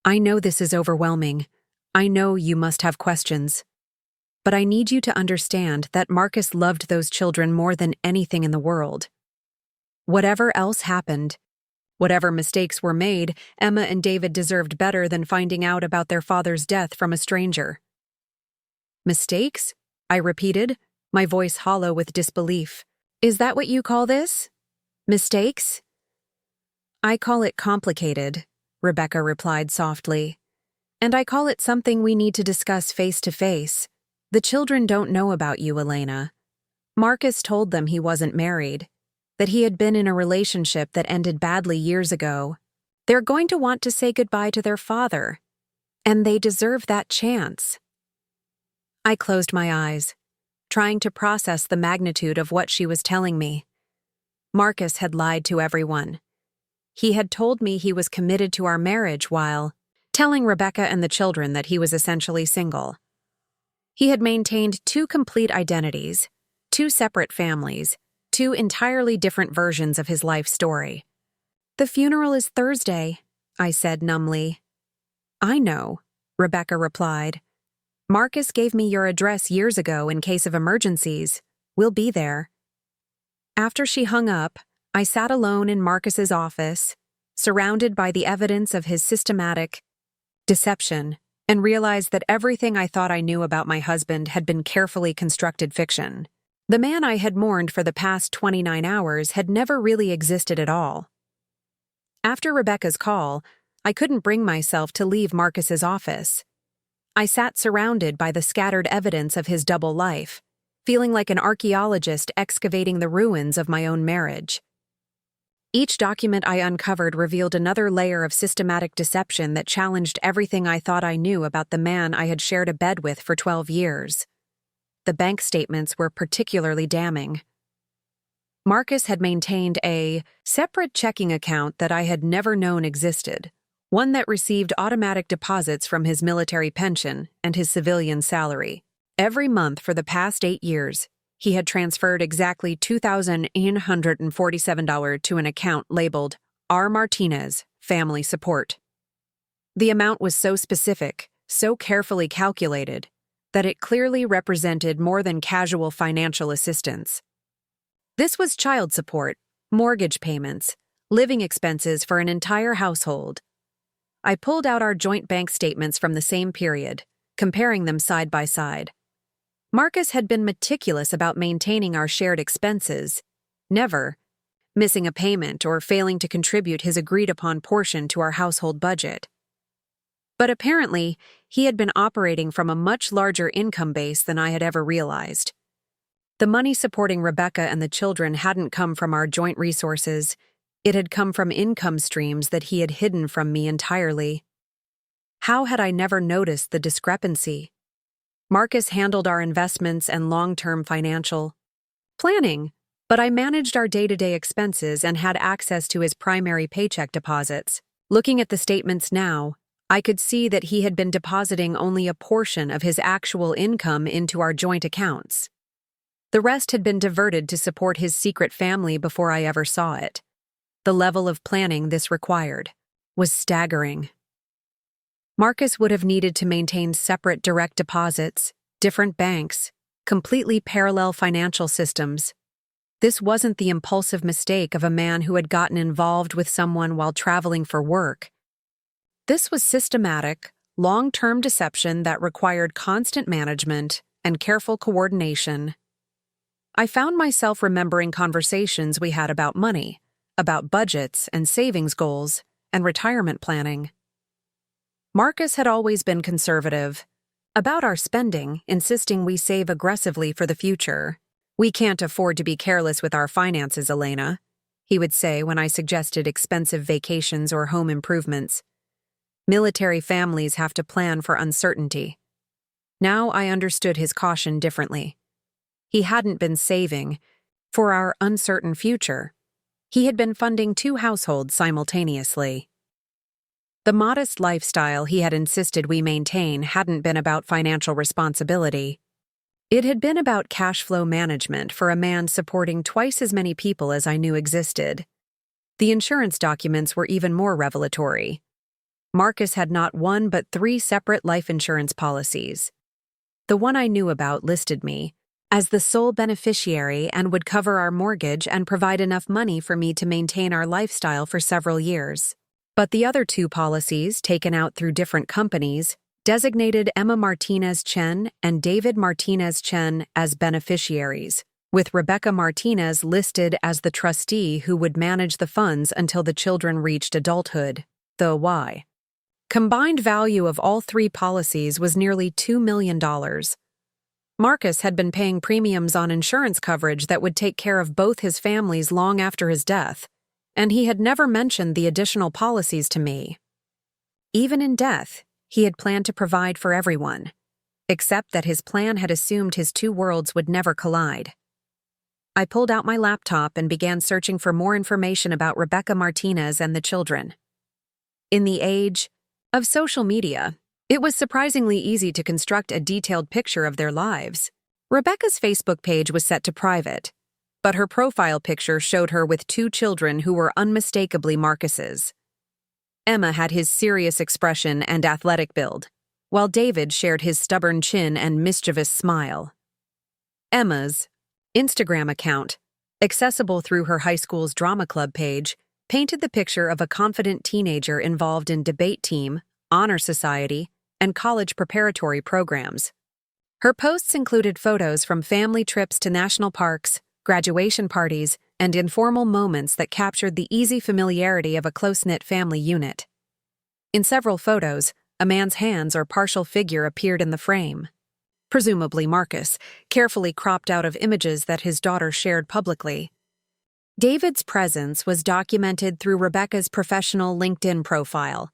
"I know this is overwhelming. I know you must have questions. But I need you to understand that Marcus loved those children more than anything in the world. Whatever else happened, whatever mistakes were made, Emma and David deserved better than finding out about their father's death from a stranger." "Mistakes?" I repeated, my voice hollow with disbelief. "Is that what you call this? Mistakes?" "I call it complicated," Rebecca replied softly. "And I call it something we need to discuss face to face. The children don't know about you, Elena. Marcus told them he wasn't married, that he had been in a relationship that ended badly years ago. They're going to want to say goodbye to their father, and they deserve that chance." I closed my eyes, trying to process the magnitude of what she was telling me. Marcus had lied to everyone. He had told me he was committed to our marriage while telling Rebecca and the children that he was essentially single. He had maintained 2 complete identities, 2 separate families, 2 entirely different versions of his life story. "The funeral is Thursday," I said numbly. "I know," Rebecca replied. "Marcus gave me your address years ago in case of emergencies. We'll be there." After she hung up, I sat alone in Marcus's office, surrounded by the evidence of his systematic deception, and realized that everything I thought I knew about my husband had been carefully constructed fiction. The man I had mourned for the past 29 hours had never really existed at all. After Rebecca's call, I couldn't bring myself to leave Marcus's office. I sat surrounded by the scattered evidence of his double life, feeling like an archaeologist excavating the ruins of my own marriage. Each document I uncovered revealed another layer of systematic deception that challenged everything I thought I knew about the man I had shared a bed with for 12 years. The bank statements were particularly damning. Marcus had maintained a separate checking account that I had never known existed, one that received automatic deposits from his military pension and his civilian salary. Every month for the past 8 years, he had transferred exactly $2,847 to an account labeled R. Martinez, Family Support. The amount was so specific, so carefully calculated, that it clearly represented more than casual financial assistance. This was child support, mortgage payments, living expenses for an entire household. I pulled out our joint bank statements from the same period, comparing them side by side. Marcus had been meticulous about maintaining our shared expenses, never missing a payment or failing to contribute his agreed-upon portion to our household budget. But apparently, he had been operating from a much larger income base than I had ever realized. The money supporting Rebecca and the children hadn't come from our joint resources. It had come from income streams that he had hidden from me entirely. How had I never noticed the discrepancy? Marcus handled our investments and long-term financial planning, but I managed our day-to-day expenses and had access to his primary paycheck deposits. Looking at the statements now, I could see that he had been depositing only a portion of his actual income into our joint accounts. The rest had been diverted to support his secret family before I ever saw it. The level of planning this required was staggering. Marcus would have needed to maintain separate direct deposits, different banks, completely parallel financial systems. This wasn't the impulsive mistake of a man who had gotten involved with someone while traveling for work. This was systematic, long-term deception that required constant management and careful coordination. I found myself remembering conversations we had about money, about budgets and savings goals, and retirement planning. Marcus had always been conservative about our spending, insisting we save aggressively for the future. "We can't afford to be careless with our finances, Elena," he would say when I suggested expensive vacations or home improvements. "Military families have to plan for uncertainty." Now I understood his caution differently. He hadn't been saving for our uncertain future. He had been funding 2 households simultaneously. The modest lifestyle he had insisted we maintain hadn't been about financial responsibility. It had been about cash flow management for a man supporting twice as many people as I knew existed. The insurance documents were even more revelatory. Marcus had not 1 but 3 separate life insurance policies. The one I knew about listed me as the sole beneficiary and would cover our mortgage and provide enough money for me to maintain our lifestyle for several years. But the other 2 policies, taken out through different companies, designated Emma Martinez Chen and David Martinez Chen as beneficiaries, with Rebecca Martinez listed as the trustee who would manage the funds until the children reached adulthood. The why. Combined value of all 3 policies was nearly $2 million. Marcus had been paying premiums on insurance coverage that would take care of both his families long after his death, and he had never mentioned the additional policies to me. Even in death, he had planned to provide for everyone, except that his plan had assumed his 2 worlds would never collide. I pulled out my laptop and began searching for more information about Rebecca Martinez and the children. In the age of social media, it was surprisingly easy to construct a detailed picture of their lives. Rebecca's Facebook page was set to private, but her profile picture showed her with 2 children who were unmistakably Marcus's. Emma had his serious expression and athletic build, while David shared his stubborn chin and mischievous smile. Emma's Instagram account, accessible through her high school's drama club page, painted the picture of a confident teenager involved in debate team, honor society, and college preparatory programs. Her posts included photos from family trips to national parks, graduation parties, and informal moments that captured the easy familiarity of a close-knit family unit. In several photos, a man's hands or partial figure appeared in the frame. Presumably Marcus, carefully cropped out of images that his daughter shared publicly. David's presence was documented through Rebecca's professional LinkedIn profile,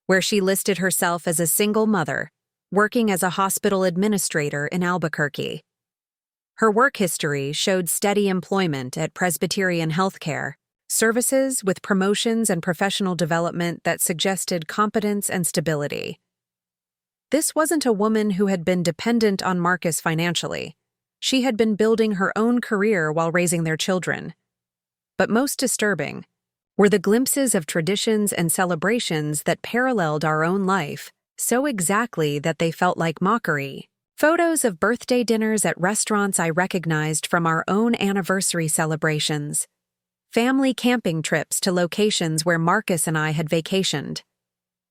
where she listed herself as a single mother, working as a hospital administrator in Albuquerque. Her work history showed steady employment at Presbyterian Healthcare, services with promotions and professional development that suggested competence and stability. This wasn't a woman who had been dependent on Marcus financially. She had been building her own career while raising their children. But most disturbing were the glimpses of traditions and celebrations that paralleled our own life so exactly that they felt like mockery. Photos of birthday dinners at restaurants I recognized from our own anniversary celebrations. Family camping trips to locations where Marcus and I had vacationed.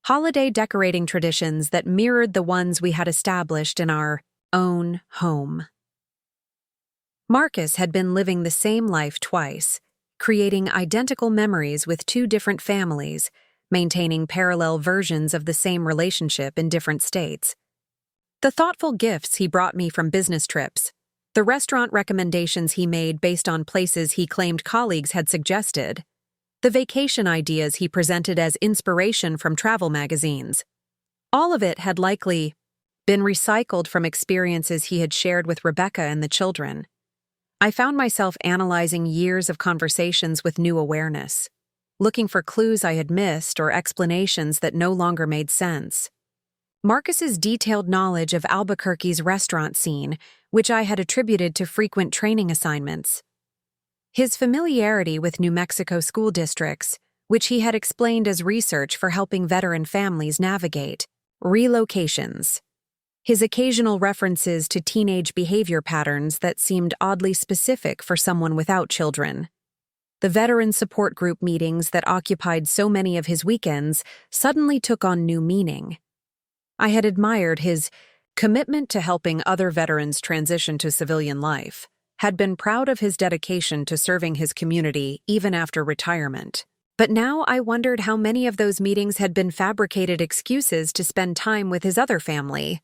Holiday decorating traditions that mirrored the ones we had established in our own home. Marcus had been living the same life twice, creating identical memories with 2 different families, maintaining parallel versions of the same relationship in different states. The thoughtful gifts he brought me from business trips, the restaurant recommendations he made based on places he claimed colleagues had suggested, the vacation ideas he presented as inspiration from travel magazines. All of it had likely been recycled from experiences he had shared with Rebecca and the children. I found myself analyzing years of conversations with new awareness, looking for clues I had missed or explanations that no longer made sense. Marcus's detailed knowledge of Albuquerque's restaurant scene, which I had attributed to frequent training assignments. His familiarity with New Mexico school districts, which he had explained as research for helping veteran families navigate relocations. His occasional references to teenage behavior patterns that seemed oddly specific for someone without children. The veteran support group meetings that occupied so many of his weekends suddenly took on new meaning. I had admired his commitment to helping other veterans transition to civilian life, had been proud of his dedication to serving his community even after retirement. But now I wondered how many of those meetings had been fabricated excuses to spend time with his other family.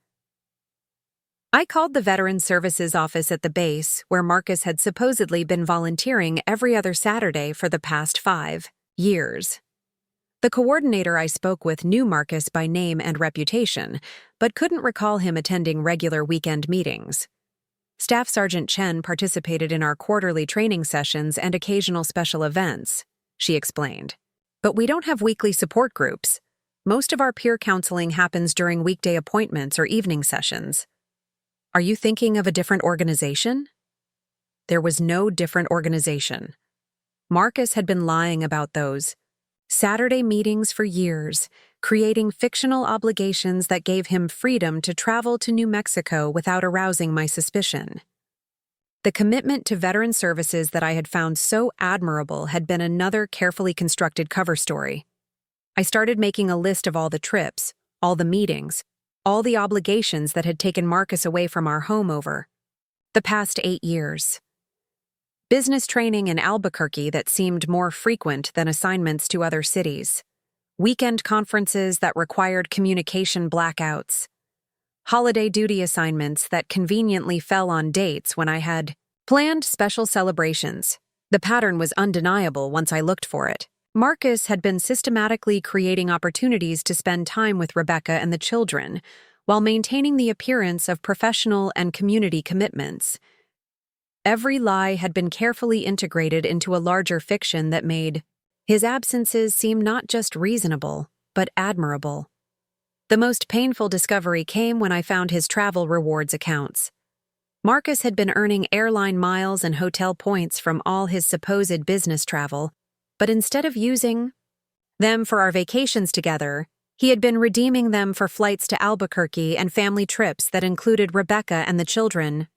I called the Veterans Services office at the base, where Marcus had supposedly been volunteering every other Saturday for the past 5 years. The coordinator I spoke with knew Marcus by name and reputation, but couldn't recall him attending regular weekend meetings. Staff Sergeant Chen participated in our quarterly training sessions and occasional special events, she explained. But we don't have weekly support groups. Most of our peer counseling happens during weekday appointments or evening sessions. Are you thinking of a different organization? There was no different organization. Marcus had been lying about those Saturday meetings for years, creating fictional obligations that gave him freedom to travel to New Mexico without arousing my suspicion. The commitment to veteran services that I had found so admirable had been another carefully constructed cover story. I started making a list of all the trips, all the meetings, all the obligations that had taken Marcus away from our home over the past 8 years. Business training in Albuquerque that seemed more frequent than assignments to other cities. Weekend conferences that required communication blackouts. Holiday duty assignments that conveniently fell on dates when I had planned special celebrations. The pattern was undeniable once I looked for it. Marcus had been systematically creating opportunities to spend time with Rebecca and the children, while maintaining the appearance of professional and community commitments. Every lie had been carefully integrated into a larger fiction that made his absences seem not just reasonable, but admirable. The most painful discovery came when I found his travel rewards accounts. Marcus had been earning airline miles and hotel points from all his supposed business travel, but instead of using them for our vacations together, he had been redeeming them for flights to Albuquerque and family trips that included Rebecca and the children.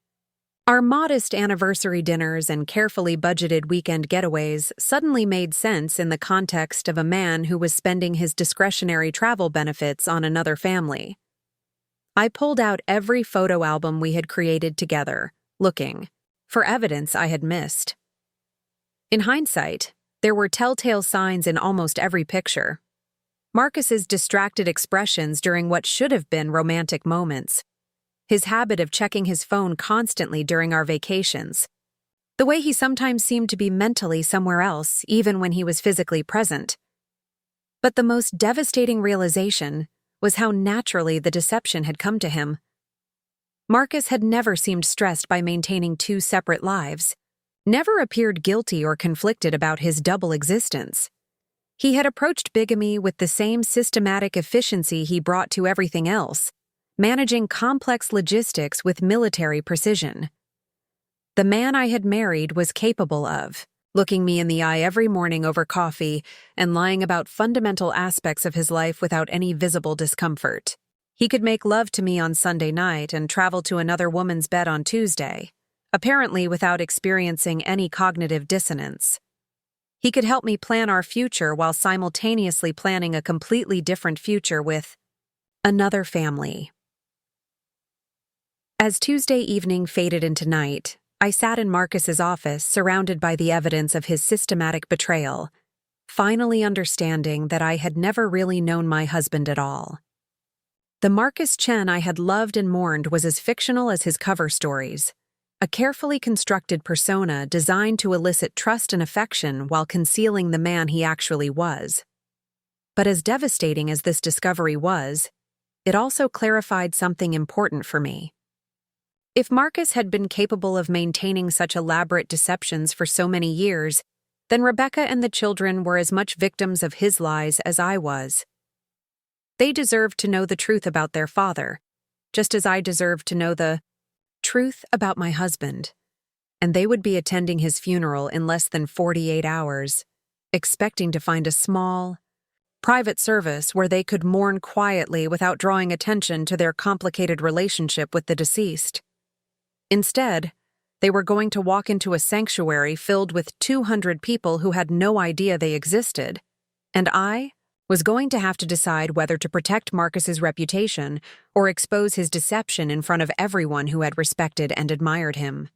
Our modest anniversary dinners and carefully budgeted weekend getaways suddenly made sense in the context of a man who was spending his discretionary travel benefits on another family. I pulled out every photo album we had created together, looking for evidence I had missed. In hindsight, there were telltale signs in almost every picture. Marcus's distracted expressions during what should have been romantic moments. His habit of checking his phone constantly during our vacations. The way he sometimes seemed to be mentally somewhere else, even when he was physically present. But the most devastating realization was how naturally the deception had come to him. Marcus had never seemed stressed by maintaining 2 separate lives. Never appeared guilty or conflicted about his double existence. He had approached bigamy with the same systematic efficiency he brought to everything else, managing complex logistics with military precision. The man I had married was capable of looking me in the eye every morning over coffee and lying about fundamental aspects of his life without any visible discomfort. He could make love to me on Sunday night and travel to another woman's bed on Tuesday, apparently without experiencing any cognitive dissonance. He could help me plan our future while simultaneously planning a completely different future with another family. As Tuesday evening faded into night, I sat in Marcus's office surrounded by the evidence of his systematic betrayal, finally understanding that I had never really known my husband at all. The Marcus Chen I had loved and mourned was as fictional as his cover stories, a carefully constructed persona designed to elicit trust and affection while concealing the man he actually was. But as devastating as this discovery was, it also clarified something important for me. If Marcus had been capable of maintaining such elaborate deceptions for so many years, then Rebecca and the children were as much victims of his lies as I was. They deserved to know the truth about their father, just as I deserved to know the truth about my husband, and they would be attending his funeral in less than 48 hours, expecting to find a small, private service where they could mourn quietly without drawing attention to their complicated relationship with the deceased. Instead, They were going to walk into a sanctuary filled with 200 people who had no idea they existed. And I was going to have to decide whether to protect Marcus's reputation or expose his deception in front of everyone who had respected and admired him.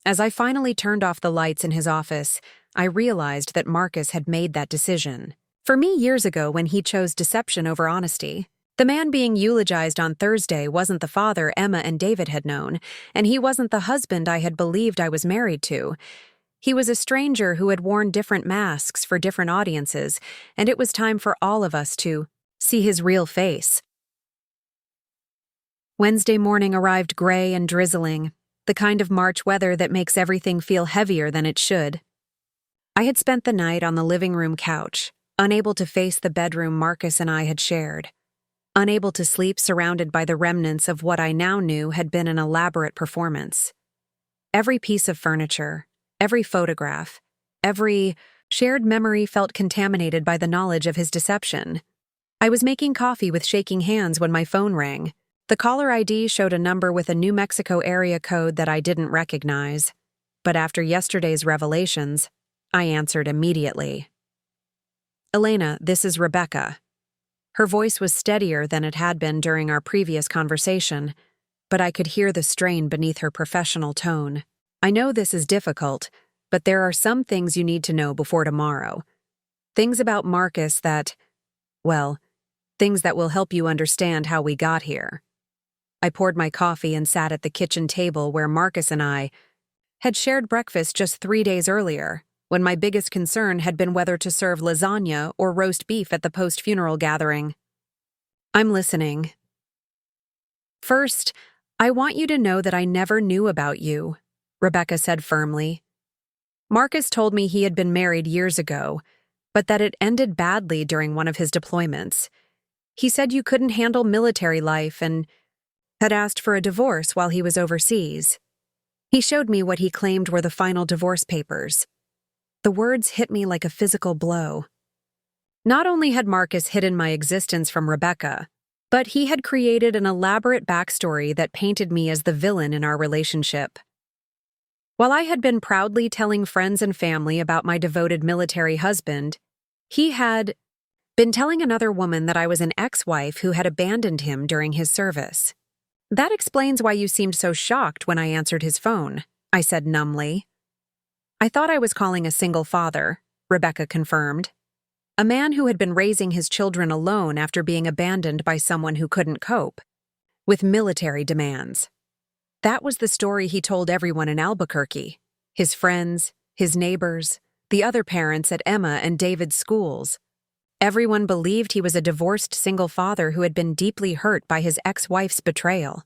As I finally turned off the lights in his office, I realized that Marcus had made that decision. For me, years ago, when he chose deception over honesty, the man being eulogized on Thursday wasn't the father Emma and David had known, and he wasn't the husband I had believed I was married to. He was a stranger who had worn different masks for different audiences, and it was time for all of us to see his real face. Wednesday morning arrived gray and drizzling, the kind of March weather that makes everything feel heavier than it should. I had spent the night on the living room couch, unable to face the bedroom Marcus and I had shared, unable to sleep surrounded by the remnants of what I now knew had been an elaborate performance. Every piece of furniture, every photograph, every shared memory felt contaminated by the knowledge of his deception. I was making coffee with shaking hands when my phone rang. The caller ID showed a number with a New Mexico area code that I didn't recognize. But after yesterday's revelations, I answered immediately. "Elena, this is Rebecca." Her voice was steadier than it had been during our previous conversation, but I could hear the strain beneath her professional tone. "I know this is difficult, but there are some things you need to know before tomorrow. Things about Marcus that, well, things that will help you understand how we got here." I poured my coffee and sat at the kitchen table where Marcus and I had shared breakfast just 3 days earlier, when my biggest concern had been whether to serve lasagna or roast beef at the post-funeral gathering. "I'm listening." "First, I want you to know that I never knew about you," Rebecca said firmly. "Marcus told me he had been married years ago, but that it ended badly during one of his deployments. He said you couldn't handle military life and had asked for a divorce while he was overseas. He showed me what he claimed were the final divorce papers." The words hit me like a physical blow. Not only had Marcus hidden my existence from Rebecca, but he had created an elaborate backstory that painted me as the villain in our relationship. While I had been proudly telling friends and family about my devoted military husband, he had been telling another woman that I was an ex-wife who had abandoned him during his service. "That explains why you seemed so shocked when I answered his phone," I said numbly. "I thought I was calling a single father," Rebecca confirmed. "A man who had been raising his children alone after being abandoned by someone who couldn't cope with military demands." That was the story he told everyone in Albuquerque, his friends, his neighbors, the other parents at Emma and David's schools. Everyone believed he was a divorced single father who had been deeply hurt by his ex-wife's betrayal.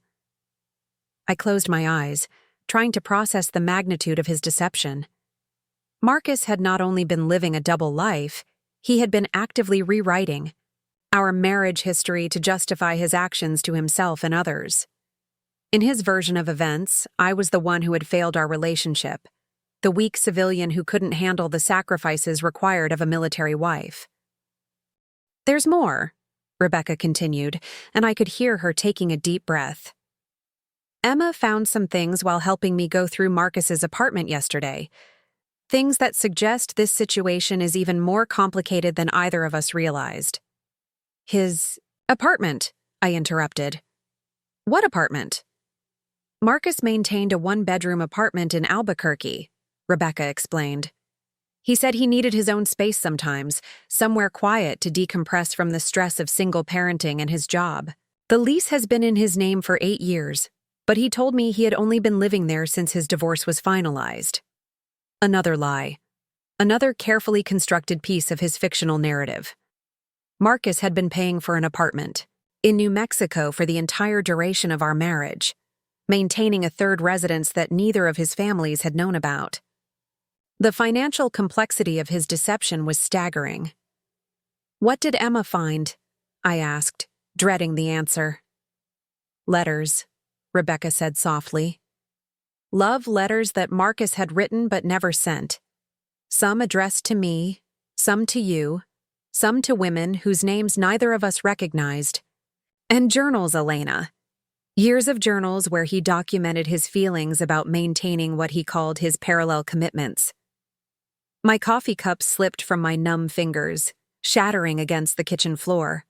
I closed my eyes, trying to process the magnitude of his deception. Marcus had not only been living a double life, he had been actively rewriting our marriage history to justify his actions to himself and others. In his version of events, I was the one who had failed our relationship, the weak civilian who couldn't handle the sacrifices required of a military wife. "There's more," Rebecca continued, and I could hear her taking a deep breath. "Emma found some things while helping me go through Marcus's apartment yesterday. Things that suggest this situation is even more complicated than either of us realized." "His apartment," I interrupted. "What apartment?" "Marcus maintained a one-bedroom apartment in Albuquerque," Rebecca explained. "He said he needed his own space sometimes, somewhere quiet to decompress from the stress of single parenting and his job. The lease has been in his name for 8 years, but he told me he had only been living there since his divorce was finalized." Another lie. Another carefully constructed piece of his fictional narrative. Marcus had been paying for an apartment in New Mexico for the entire duration of our marriage, maintaining a third residence that neither of his families had known about. The financial complexity of his deception was staggering. "What did Emma find?" I asked, dreading the answer. "Letters," Rebecca said softly. "Love letters that Marcus had written but never sent. Some addressed to me, some to you, some to women whose names neither of us recognized. And journals, Elena. Years of journals where he documented his feelings about maintaining what he called his parallel commitments. My coffee cup slipped from my numb fingers, shattering against the kitchen floor.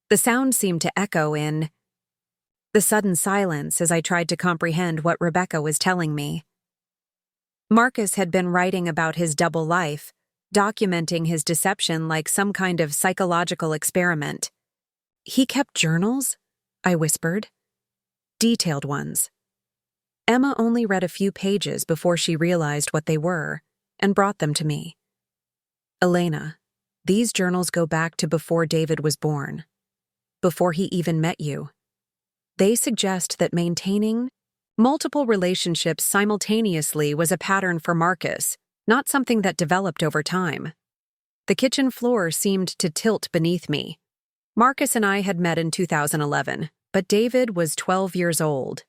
The sound seemed to echo in the sudden silence as I tried to comprehend what Rebecca was telling me. Marcus had been writing about his double life, documenting his deception like some kind of psychological experiment. "He kept journals?" I whispered. "Detailed ones." Emma only read a few pages before she realized what they were, and brought them to me. "Elena, these journals go back to before David was born, before he even met you. They suggest that maintaining multiple relationships simultaneously was a pattern for Marcus, not something that developed over time." The kitchen floor seemed to tilt beneath me. Marcus and I had met in 2011, but David was 12 years old.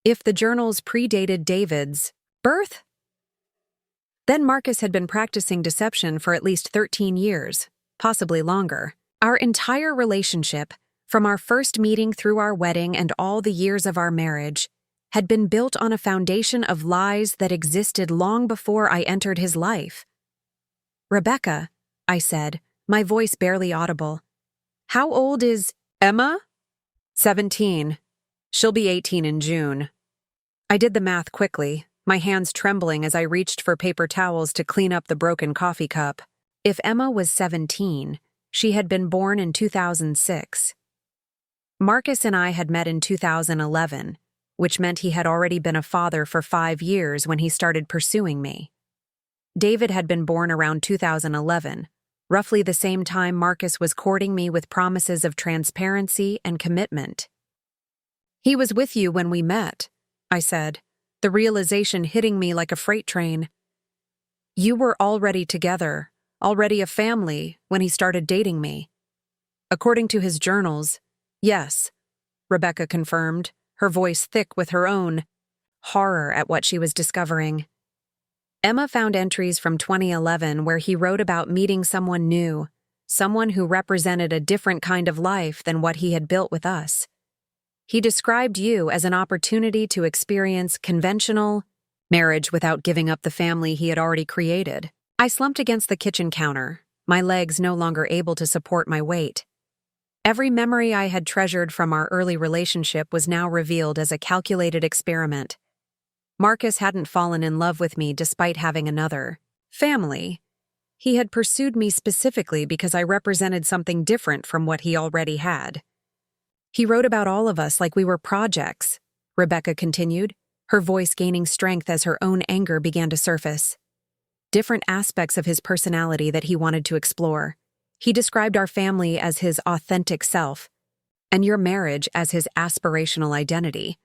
If the journals predated David's birth, then Marcus had been practicing deception for at least 13 years, possibly longer. Our entire relationship, from our first meeting through our wedding and all the years of our marriage, had been built on a foundation of lies that existed long before I entered his life. "Rebecca," I said, my voice barely audible. "How old is Emma?" 17. She'll be 18 in June. I did the math quickly, my hands trembling as I reached for paper towels to clean up the broken coffee cup. If Emma was 17, she had been born in 2006. Marcus and I had met in 2011, which meant he had already been a father for 5 years when he started pursuing me. David had been born around 2011, roughly the same time Marcus was courting me with promises of transparency and commitment. "He was with you when we met," I said, the realization hitting me like a freight train. "You were already together, already a family, when he started dating me." "According to his journals, yes," Rebecca confirmed, her voice thick with her own horror at what she was discovering. Emma found entries from 2011 where he wrote about meeting someone new, someone who represented a different kind of life than what he had built with us. He described you as an opportunity to experience conventional marriage without giving up the family he had already created. I slumped against the kitchen counter, my legs no longer able to support my weight. Every memory I had treasured from our early relationship was now revealed as a calculated experiment. Marcus hadn't fallen in love with me despite having another family. He had pursued me specifically because I represented something different from what he already had. "He wrote about all of us like we were projects," Rebecca continued, her voice gaining strength as her own anger began to surface. "Different aspects of his personality that he wanted to explore. He described our family as his authentic self, and your marriage as his aspirational identity.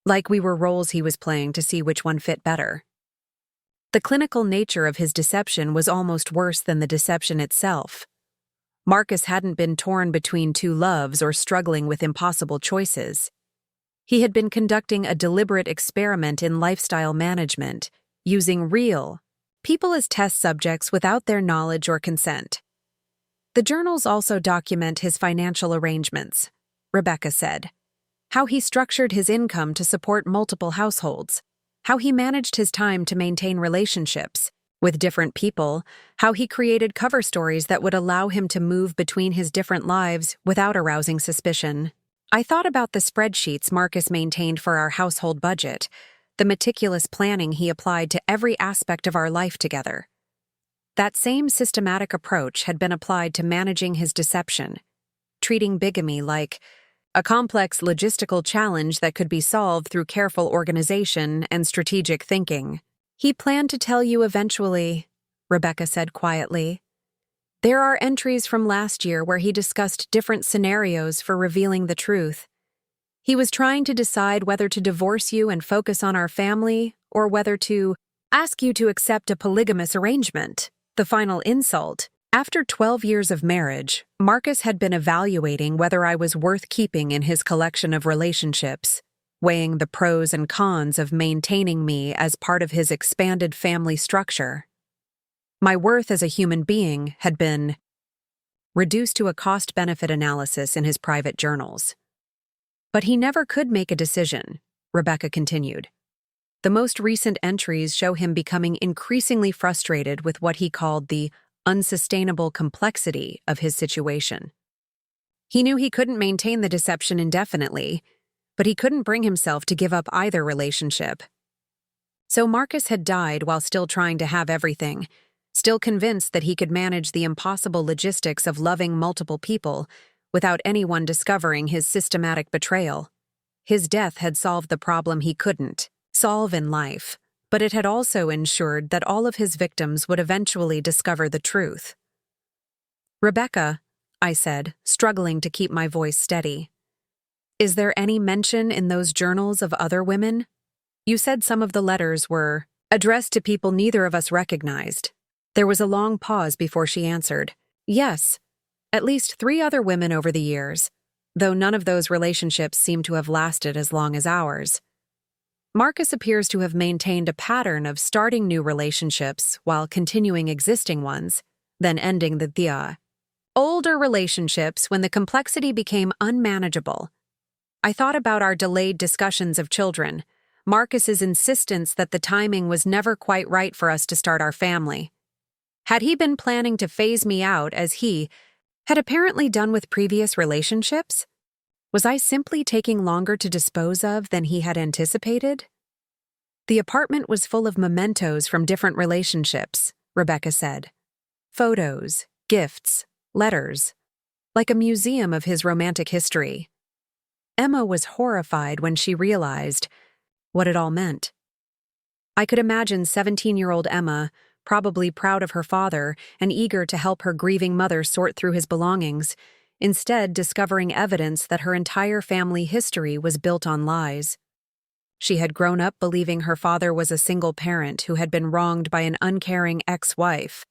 Like we were roles he was playing to see which one fit better." The clinical nature of his deception was almost worse than the deception itself. Marcus hadn't been torn between two loves or struggling with impossible choices. He had been conducting a deliberate experiment in lifestyle management, using real people as test subjects without their knowledge or consent. "The journals also document his financial arrangements," Rebecca said. "How he structured his income to support multiple households, how he managed his time to maintain relationships with different people, how he created cover stories that would allow him to move between his different lives without arousing suspicion." I thought about the spreadsheets Marcus maintained for our household budget, the meticulous planning he applied to every aspect of our life together. That same systematic approach had been applied to managing his deception, treating bigamy like a complex logistical challenge that could be solved through careful organization and strategic thinking. "He planned to tell you eventually," Rebecca said quietly. "There are entries from last year where he discussed different scenarios for revealing the truth. He was trying to decide whether to divorce you and focus on our family, or whether to ask you to accept a polygamous arrangement. The final insult. After 12 years of marriage, Marcus had been evaluating whether I was worth keeping in his collection of relationships, weighing the pros and cons of maintaining me as part of his expanded family structure. My worth as a human being had been reduced to a cost-benefit analysis in his private journals. But he never could make a decision, Rebecca continued. The most recent entries show him becoming increasingly frustrated with what he called the unsustainable complexity of his situation. He knew he couldn't maintain the deception indefinitely, but he couldn't bring himself to give up either relationship. So Marcus had died while still trying to have everything, still convinced that he could manage the impossible logistics of loving multiple people without anyone discovering his systematic betrayal. His death had solved the problem he couldn't solve in life, but it had also ensured that all of his victims would eventually discover the truth. "Rebecca," I said, struggling to keep my voice steady, "is there any mention in those journals of other women? You said some of the letters were addressed to people neither of us recognized." There was a long pause before she answered. "Yes, at least 3 other women over the years, though none of those relationships seem to have lasted as long as ours. Marcus appears to have maintained a pattern of starting new relationships while continuing existing ones, then ending the older relationships when the complexity became unmanageable. I thought about our delayed discussions of children, Marcus's insistence that the timing was never quite right for us to start our family. Had he been planning to phase me out as he had apparently done with previous relationships? Was I simply taking longer to dispose of than he had anticipated? The apartment was full of mementos from different relationships, Rebecca said. Photos, gifts, letters, like a museum of his romantic history. Emma was horrified when she realized what it all meant. I could imagine 17-year-old Emma, probably proud of her father and eager to help her grieving mother sort through his belongings, instead discovering evidence that her entire family history was built on lies. She had grown up believing her father was a single parent who had been wronged by an uncaring ex-wife,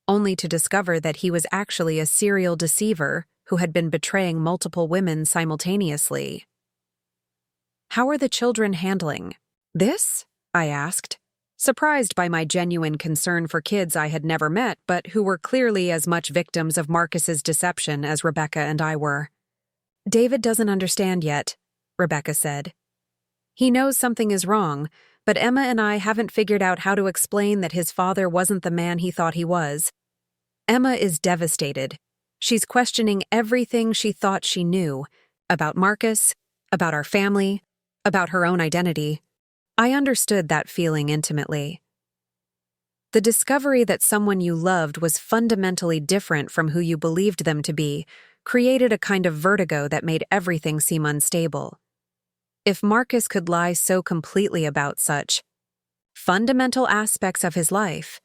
only to discover that he was actually a serial deceiver who had been betraying multiple women simultaneously. "How are the children handling this?" I asked, surprised by my genuine concern for kids I had never met but who were clearly as much victims of Marcus's deception as Rebecca and I were. "David doesn't understand yet," Rebecca said. "He knows something is wrong, but Emma and I haven't figured out how to explain that his father wasn't the man he thought he was. Emma is devastated. She's questioning everything she thought she knew about Marcus, about our family, about her own identity." I understood that feeling intimately. The discovery that someone you loved was fundamentally different from who you believed them to be created a kind of vertigo that made everything seem unstable. If Marcus could lie so completely about such fundamental aspects of his life,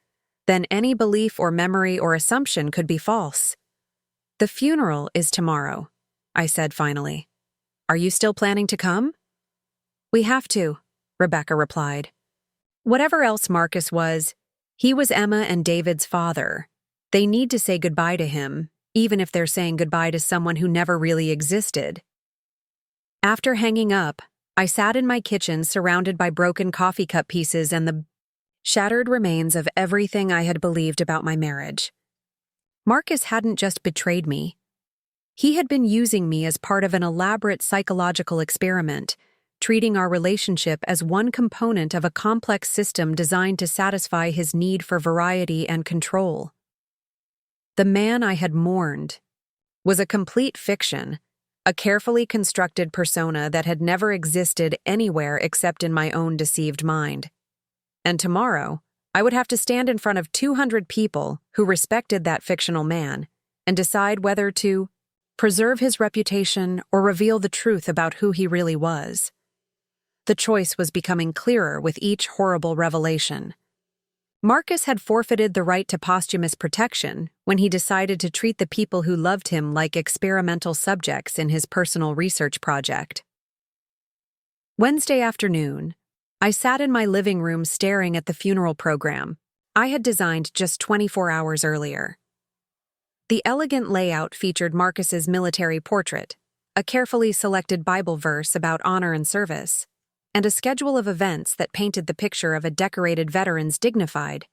then any belief or memory or assumption could be false. "The funeral is tomorrow," I said finally. "Are you still planning to come?" "We have to," Rebecca replied. "Whatever else Marcus was, he was Emma and David's father. They need to say goodbye to him, even if they're saying goodbye to someone who never really existed." After hanging up, I sat in my kitchen surrounded by broken coffee cup pieces and the shattered remains of everything I had believed about my marriage. Marcus hadn't just betrayed me. He had been using me as part of an elaborate psychological experiment, treating our relationship as one component of a complex system designed to satisfy his need for variety and control. The man I had mourned was a complete fiction, a carefully constructed persona that had never existed anywhere except in my own deceived mind. And tomorrow, I would have to stand in front of 200 people who respected that fictional man and decide whether to preserve his reputation or reveal the truth about who he really was. The choice was becoming clearer with each horrible revelation. Marcus had forfeited the right to posthumous protection when he decided to treat the people who loved him like experimental subjects in his personal research project. Wednesday afternoon, I sat in my living room staring at the funeral program I had designed just 24 hours earlier. The elegant layout featured Marcus's military portrait, a carefully selected Bible verse about honor and service, and a schedule of events that painted the picture of a decorated veteran's dignified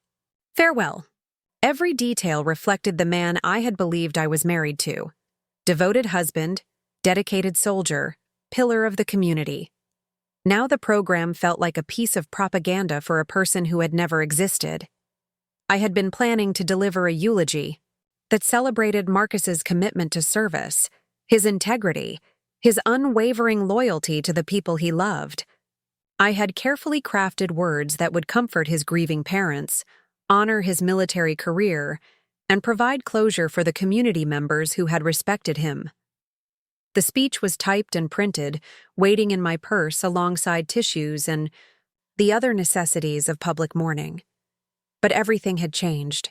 farewell. Every detail reflected the man I had believed I was married to: devoted husband, dedicated soldier, pillar of the community. Now the program felt like a piece of propaganda for a person who had never existed. I had been planning to deliver a eulogy that celebrated Marcus's commitment to service, his integrity, his unwavering loyalty to the people he loved. I had carefully crafted words that would comfort his grieving parents, honor his military career, and provide closure for the community members who had respected him. The speech was typed and printed, waiting in my purse alongside tissues and the other necessities of public mourning. But everything had changed.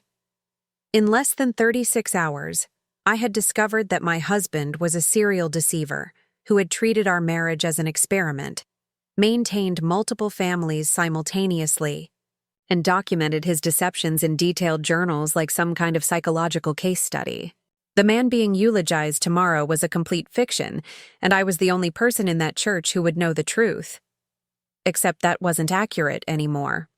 In less than 36 hours, I had discovered that my husband was a serial deceiver who had treated our marriage as an experiment, maintained multiple families simultaneously, and documented his deceptions in detailed journals like some kind of psychological case study. The man being eulogized tomorrow was a complete fiction, and I was the only person in that church who would know the truth. Except that wasn't accurate anymore.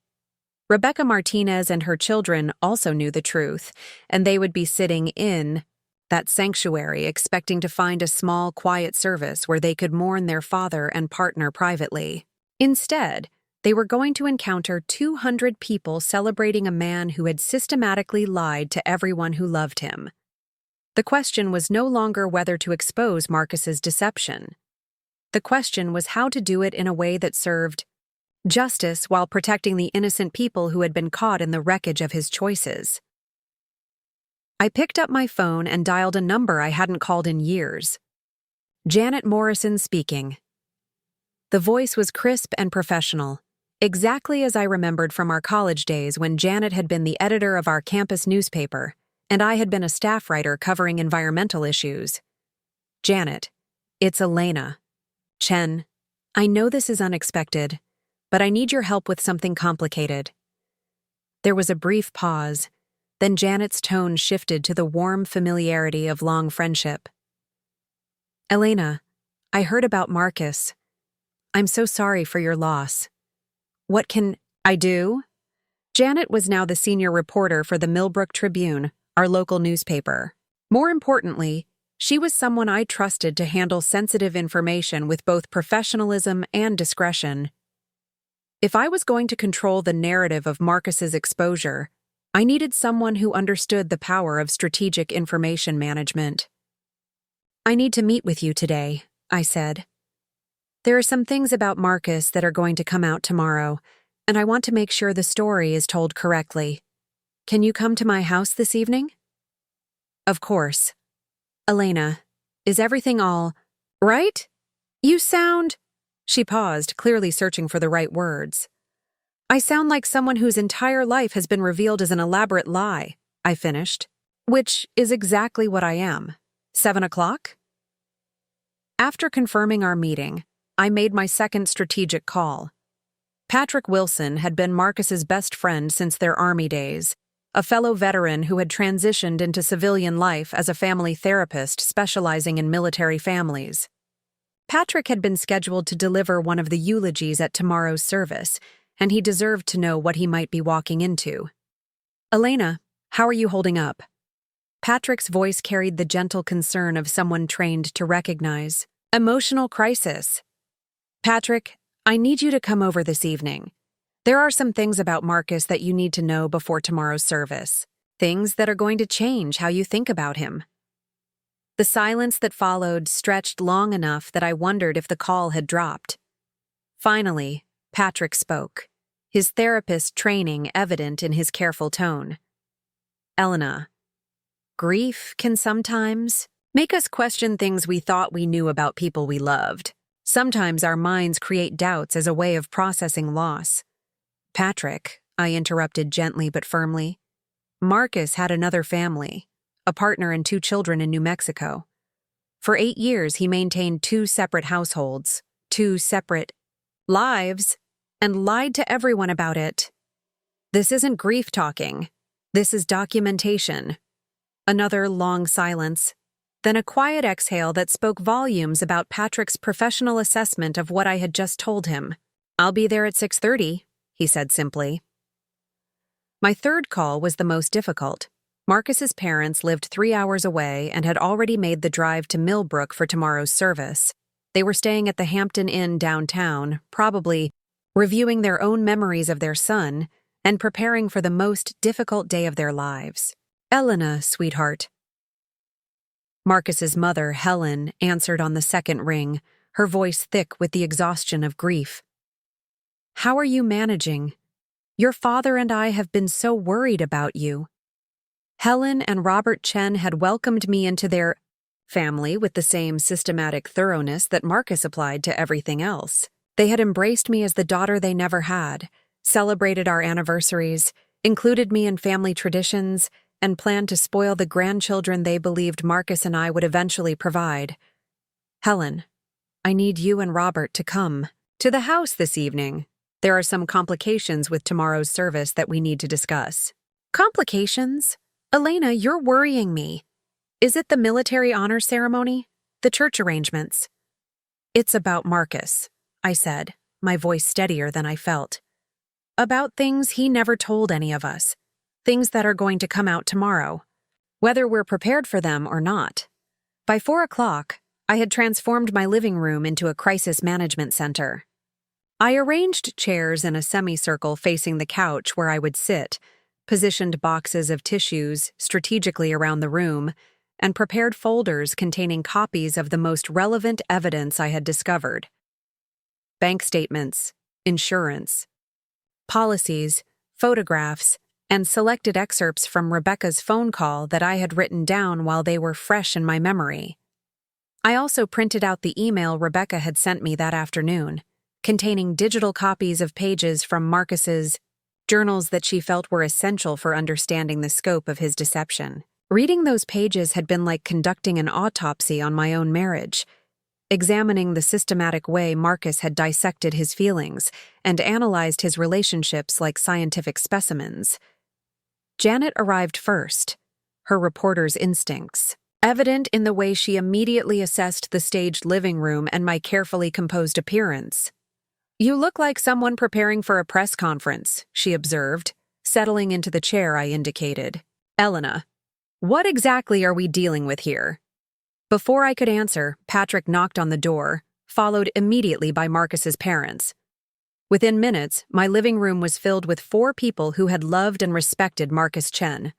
Rebecca Martinez and her children also knew the truth, and they would be sitting in that sanctuary expecting to find a small, quiet service where they could mourn their father and partner privately. Instead, they were going to encounter 200 people celebrating a man who had systematically lied to everyone who loved him. The question was no longer whether to expose Marcus's deception. The question was how to do it in a way that served justice while protecting the innocent people who had been caught in the wreckage of his choices. I picked up my phone and dialed a number I hadn't called in years. Janet Morrison speaking. The voice was crisp and professional, exactly as I remembered from our college days when Janet had been the editor of our campus newspaper, and I had been a staff writer covering environmental issues. Janet, it's Elena. Chen, I know this is unexpected, but I need your help with something complicated. There was a brief pause, then Janet's tone shifted to the warm familiarity of long friendship. Elena, I heard about Marcus. I'm so sorry for your loss. What can I do? Janet was now the senior reporter for the Millbrook Tribune, our local newspaper. More importantly, she was someone I trusted to handle sensitive information with both professionalism and discretion. If I was going to control the narrative of Marcus's exposure, I needed someone who understood the power of strategic information management. I need to meet with you today, I said. There are some things about Marcus that are going to come out tomorrow, and I want to make sure the story is told correctly. Can you come to my house this evening? Of course. Elena, is everything all right? You sound... She paused, clearly searching for the right words. I sound like someone whose entire life has been revealed as an elaborate lie, I finished. Which is exactly what I am. 7 o'clock? After confirming our meeting, I made my second strategic call. Patrick Wilson had been Marcus's best friend since their Army days, a fellow veteran who had transitioned into civilian life as a family therapist specializing in military families. Patrick had been scheduled to deliver one of the eulogies at tomorrow's service, and he deserved to know what he might be walking into. Elena, how are you holding up? Patrick's voice carried the gentle concern of someone trained to recognize emotional crisis. Patrick, I need you to come over this evening. There are some things about Marcus that you need to know before tomorrow's service. Things that are going to change how you think about him. The silence that followed stretched long enough that I wondered if the call had dropped. Finally, Patrick spoke, his therapist training evident in his careful tone. Elena, grief can sometimes make us question things we thought we knew about people we loved. Sometimes our minds create doubts as a way of processing loss. Patrick, I interrupted gently but firmly. Marcus had another family, a partner and 2 children in New Mexico. For 8 years, he maintained 2 separate households, 2 separate lives, and lied to everyone about it. This isn't grief talking. This is documentation. Another long silence, then a quiet exhale that spoke volumes about Patrick's professional assessment of what I had just told him. I'll be there at 6:30, he said simply. My third call was the most difficult. Marcus's parents lived 3 hours away and had already made the drive to Millbrook for tomorrow's service. They were staying at the Hampton Inn downtown, probably reviewing their own memories of their son and preparing for the most difficult day of their lives. "Elena, sweetheart." Marcus's mother, Helen, answered on the second ring, her voice thick with the exhaustion of grief. "How are you managing? Your father and I have been so worried about you." Helen and Robert Chen had welcomed me into their family with the same systematic thoroughness that Marcus applied to everything else. They had embraced me as the daughter they never had, celebrated our anniversaries, included me in family traditions, and planned to spoil the grandchildren they believed Marcus and I would eventually provide. "Helen, I need you and Robert to come to the house this evening. There are some complications with tomorrow's service that we need to discuss." "Complications? Elena, you're worrying me. Is it the military honor ceremony? The church arrangements?" "It's about Marcus," I said, my voice steadier than I felt. "About things he never told any of us. Things that are going to come out tomorrow, whether we're prepared for them or not." By 4 o'clock, I had transformed my living room into a crisis management center. I arranged chairs in a semicircle facing the couch where I would sit, positioned boxes of tissues strategically around the room, and prepared folders containing copies of the most relevant evidence I had discovered. Bank statements, insurance, policies, photographs, and selected excerpts from Rebecca's phone call that I had written down while they were fresh in my memory. I also printed out the email Rebecca had sent me that afternoon, containing digital copies of pages from Marcus's journals that she felt were essential for understanding the scope of his deception. Reading those pages had been like conducting an autopsy on my own marriage, examining the systematic way Marcus had dissected his feelings and analyzed his relationships like scientific specimens. Janet arrived first, her reporter's instincts evident in the way she immediately assessed the staged living room and my carefully composed appearance. "You look like someone preparing for a press conference," she observed, settling into the chair I indicated. "Elena, what exactly are we dealing with here?" Before I could answer, Patrick knocked on the door, followed immediately by Marcus's parents. Within minutes, my living room was filled with 4 people who had loved and respected Marcus Chen,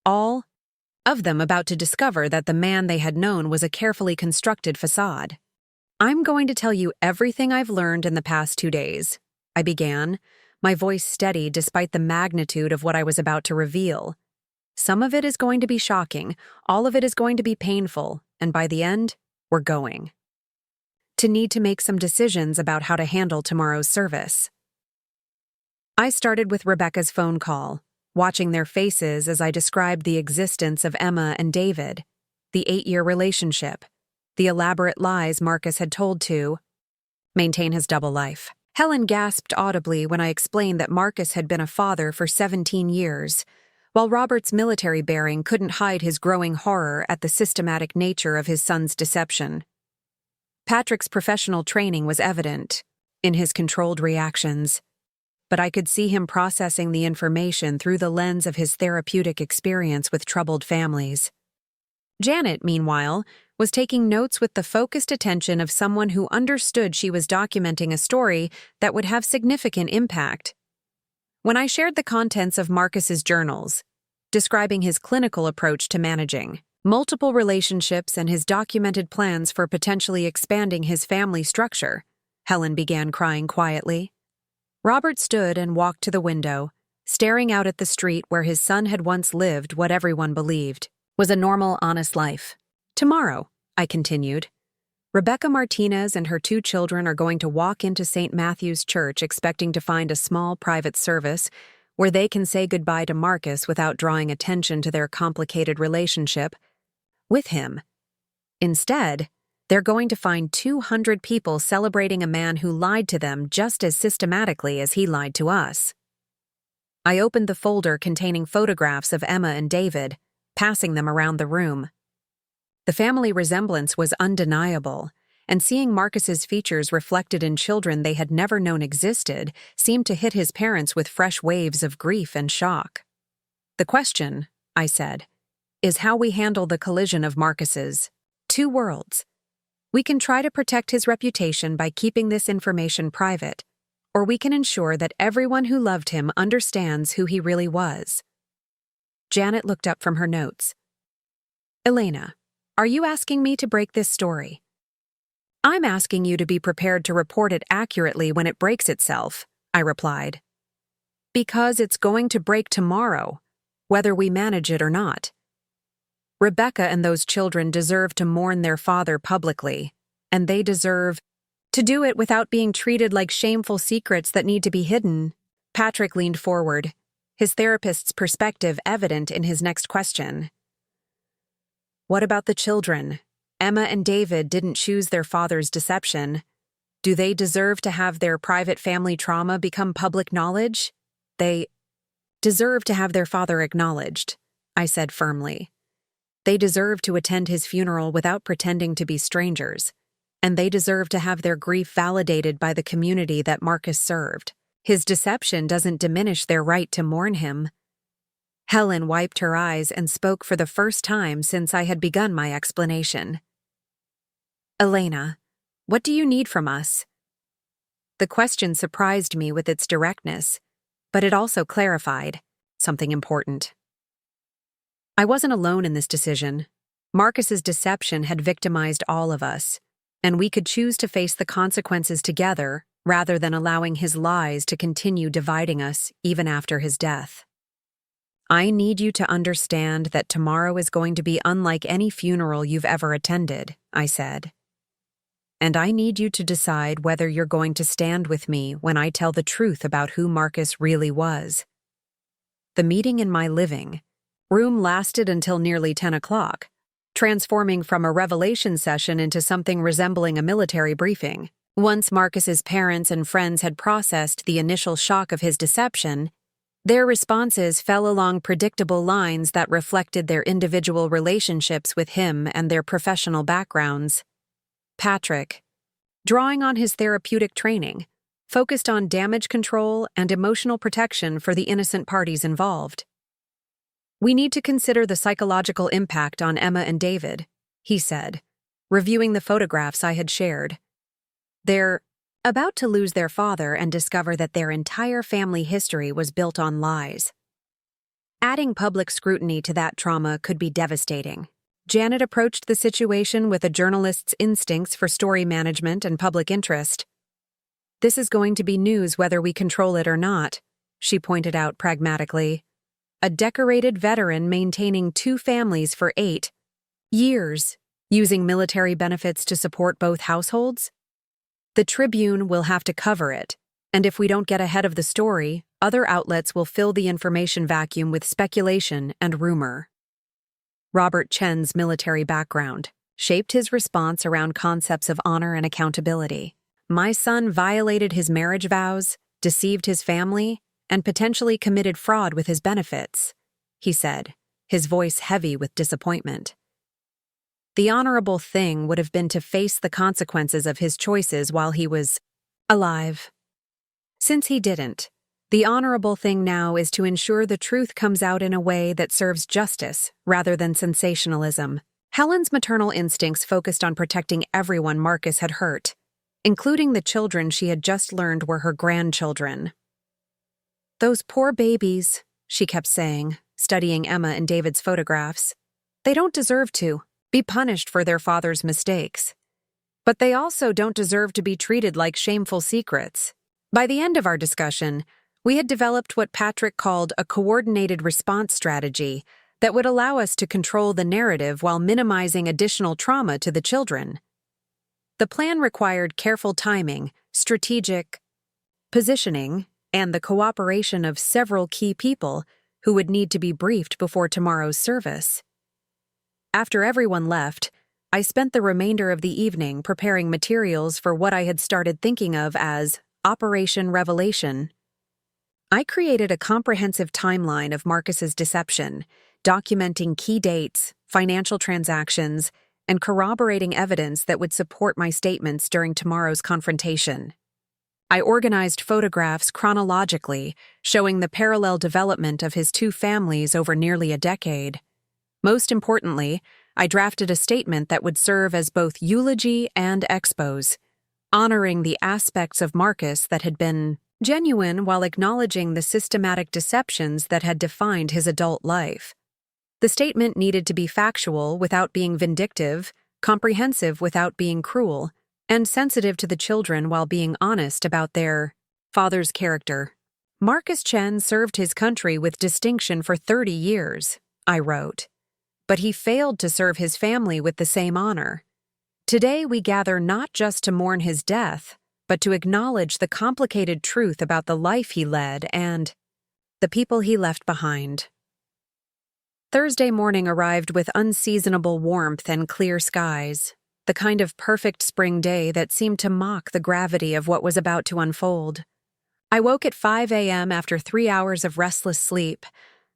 all of them about to discover that the man they had known was a carefully constructed facade. "I'm going to tell you everything I've learned in the past 2 days," I began, my voice steady despite the magnitude of what I was about to reveal. "Some of it is going to be shocking, all of it is going to be painful, and by the end, we're going to need to make some decisions about how to handle tomorrow's service." I started with Rebecca's phone call, watching their faces as I described the existence of Emma and David, the 8-year relationship, the elaborate lies Marcus had told to maintain his double life. Helen gasped audibly when I explained that Marcus had been a father for 17 years, while Robert's military bearing couldn't hide his growing horror at the systematic nature of his son's deception. Patrick's professional training was evident in his controlled reactions, but I could see him processing the information through the lens of his therapeutic experience with troubled families. Janet, meanwhile, was taking notes with the focused attention of someone who understood she was documenting a story that would have significant impact. When I shared the contents of Marcus's journals, describing his clinical approach to managing multiple relationships and his documented plans for potentially expanding his family structure, Helen began crying quietly. Robert stood and walked to the window, staring out at the street where his son had once lived what everyone believed was a normal, honest life. "Tomorrow," I continued, "Rebecca Martinez and her 2 children are going to walk into St. Matthew's Church expecting to find a small private service where they can say goodbye to Marcus without drawing attention to their complicated relationship with him. Instead, they're going to find 200 people celebrating a man who lied to them just as systematically as he lied to us." I opened the folder containing photographs of Emma and David, passing them around the room. The family resemblance was undeniable, and seeing Marcus's features reflected in children they had never known existed seemed to hit his parents with fresh waves of grief and shock. "The question," I said, "is how we handle the collision of Marcus's 2 worlds. We can try to protect his reputation by keeping this information private, or we can ensure that everyone who loved him understands who he really was. Janet looked up from her notes. Elena, are you asking me to break this story? I'm asking you to be prepared to report it accurately when it breaks itself, I replied. Because it's going to break tomorrow, whether we manage it or not. Rebecca and those children deserve to mourn their father publicly, and they deserve to do it without being treated like shameful secrets that need to be hidden. Patrick leaned forward, his therapist's perspective evident in his next question. What about the children? Emma and David didn't choose their father's deception. Do they deserve to have their private family trauma become public knowledge? They deserve to have their father acknowledged, I said firmly. They deserve to attend his funeral without pretending to be strangers, and they deserve to have their grief validated by the community that Marcus served. His deception doesn't diminish their right to mourn him. Helen wiped her eyes and spoke for the first time since I had begun my explanation. Elena, what do you need from us? The question surprised me with its directness, but it also clarified something important. I wasn't alone in this decision. Marcus's deception had victimized all of us, and we could choose to face the consequences together rather than allowing his lies to continue dividing us even after his death. I need you to understand that tomorrow is going to be unlike any funeral you've ever attended, I said. And I need you to decide whether you're going to stand with me when I tell the truth about who Marcus really was. The meeting in my living room lasted until nearly 10 o'clock, transforming from a revelation session into something resembling a military briefing. Once Marcus's parents and friends had processed the initial shock of his deception, their responses fell along predictable lines that reflected their individual relationships with him and their professional backgrounds. Patrick, drawing on his therapeutic training, focused on damage control and emotional protection for the innocent parties involved. We need to consider the psychological impact on Emma and David, he said, reviewing the photographs I had shared. They're about to lose their father and discover that their entire family history was built on lies. Adding public scrutiny to that trauma could be devastating. Janet approached the situation with a journalist's instincts for story management and public interest. This is going to be news whether we control it or not, she pointed out pragmatically. A decorated veteran maintaining 2 families for 8 years, using military benefits to support both households? The Tribune will have to cover it, and if we don't get ahead of the story, other outlets will fill the information vacuum with speculation and rumor. Robert Chen's military background shaped his response around concepts of honor and accountability. My son violated his marriage vows, deceived his family, and potentially committed fraud with his benefits, he said, his voice heavy with disappointment. The honorable thing would have been to face the consequences of his choices while he was alive. Since he didn't, the honorable thing now is to ensure the truth comes out in a way that serves justice rather than sensationalism. Helen's maternal instincts focused on protecting everyone Marcus had hurt, including the children she had just learned were her grandchildren. Those poor babies, she kept saying, studying Emma and David's photographs. They don't deserve to be punished for their father's mistakes. But they also don't deserve to be treated like shameful secrets. By the end of our discussion, we had developed what Patrick called a coordinated response strategy that would allow us to control the narrative while minimizing additional trauma to the children. The plan required careful timing, strategic positioning, and the cooperation of several key people who would need to be briefed before tomorrow's service. After everyone left, I spent the remainder of the evening preparing materials for what I had started thinking of as Operation Revelation. I created a comprehensive timeline of Marcus's deception, documenting key dates, financial transactions, and corroborating evidence that would support my statements during tomorrow's confrontation. I organized photographs chronologically, showing the parallel development of his 2 families over nearly a decade. Most importantly, I drafted a statement that would serve as both eulogy and expose, honoring the aspects of Marcus that had been genuine while acknowledging the systematic deceptions that had defined his adult life. The statement needed to be factual without being vindictive, comprehensive without being cruel, and sensitive to the children while being honest about their father's character. Marcus Chen served his country with distinction for 30 years, I wrote, but he failed to serve his family with the same honor. Today we gather not just to mourn his death, but to acknowledge the complicated truth about the life he led and the people he left behind. Thursday morning arrived with unseasonable warmth and clear skies, the kind of perfect spring day that seemed to mock the gravity of what was about to unfold. I woke at 5 a.m. after 3 hours of restless sleep,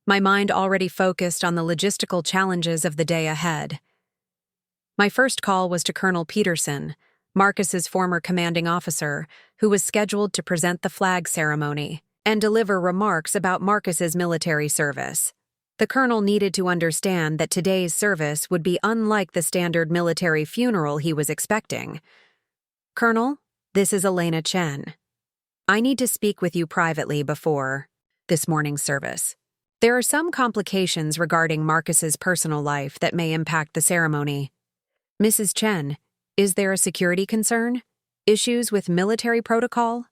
my mind already focused on the logistical challenges of the day ahead. My first call was to Colonel Peterson, Marcus's former commanding officer, who was scheduled to present the flag ceremony and deliver remarks about Marcus's military service. The colonel needed to understand that today's service would be unlike the standard military funeral he was expecting. "Colonel, this is Elena Chen. I need to speak with you privately before this morning's service. There are some complications regarding Marcus's personal life that may impact the ceremony. Mrs. Chen, is there a security concern? Issues with military protocol?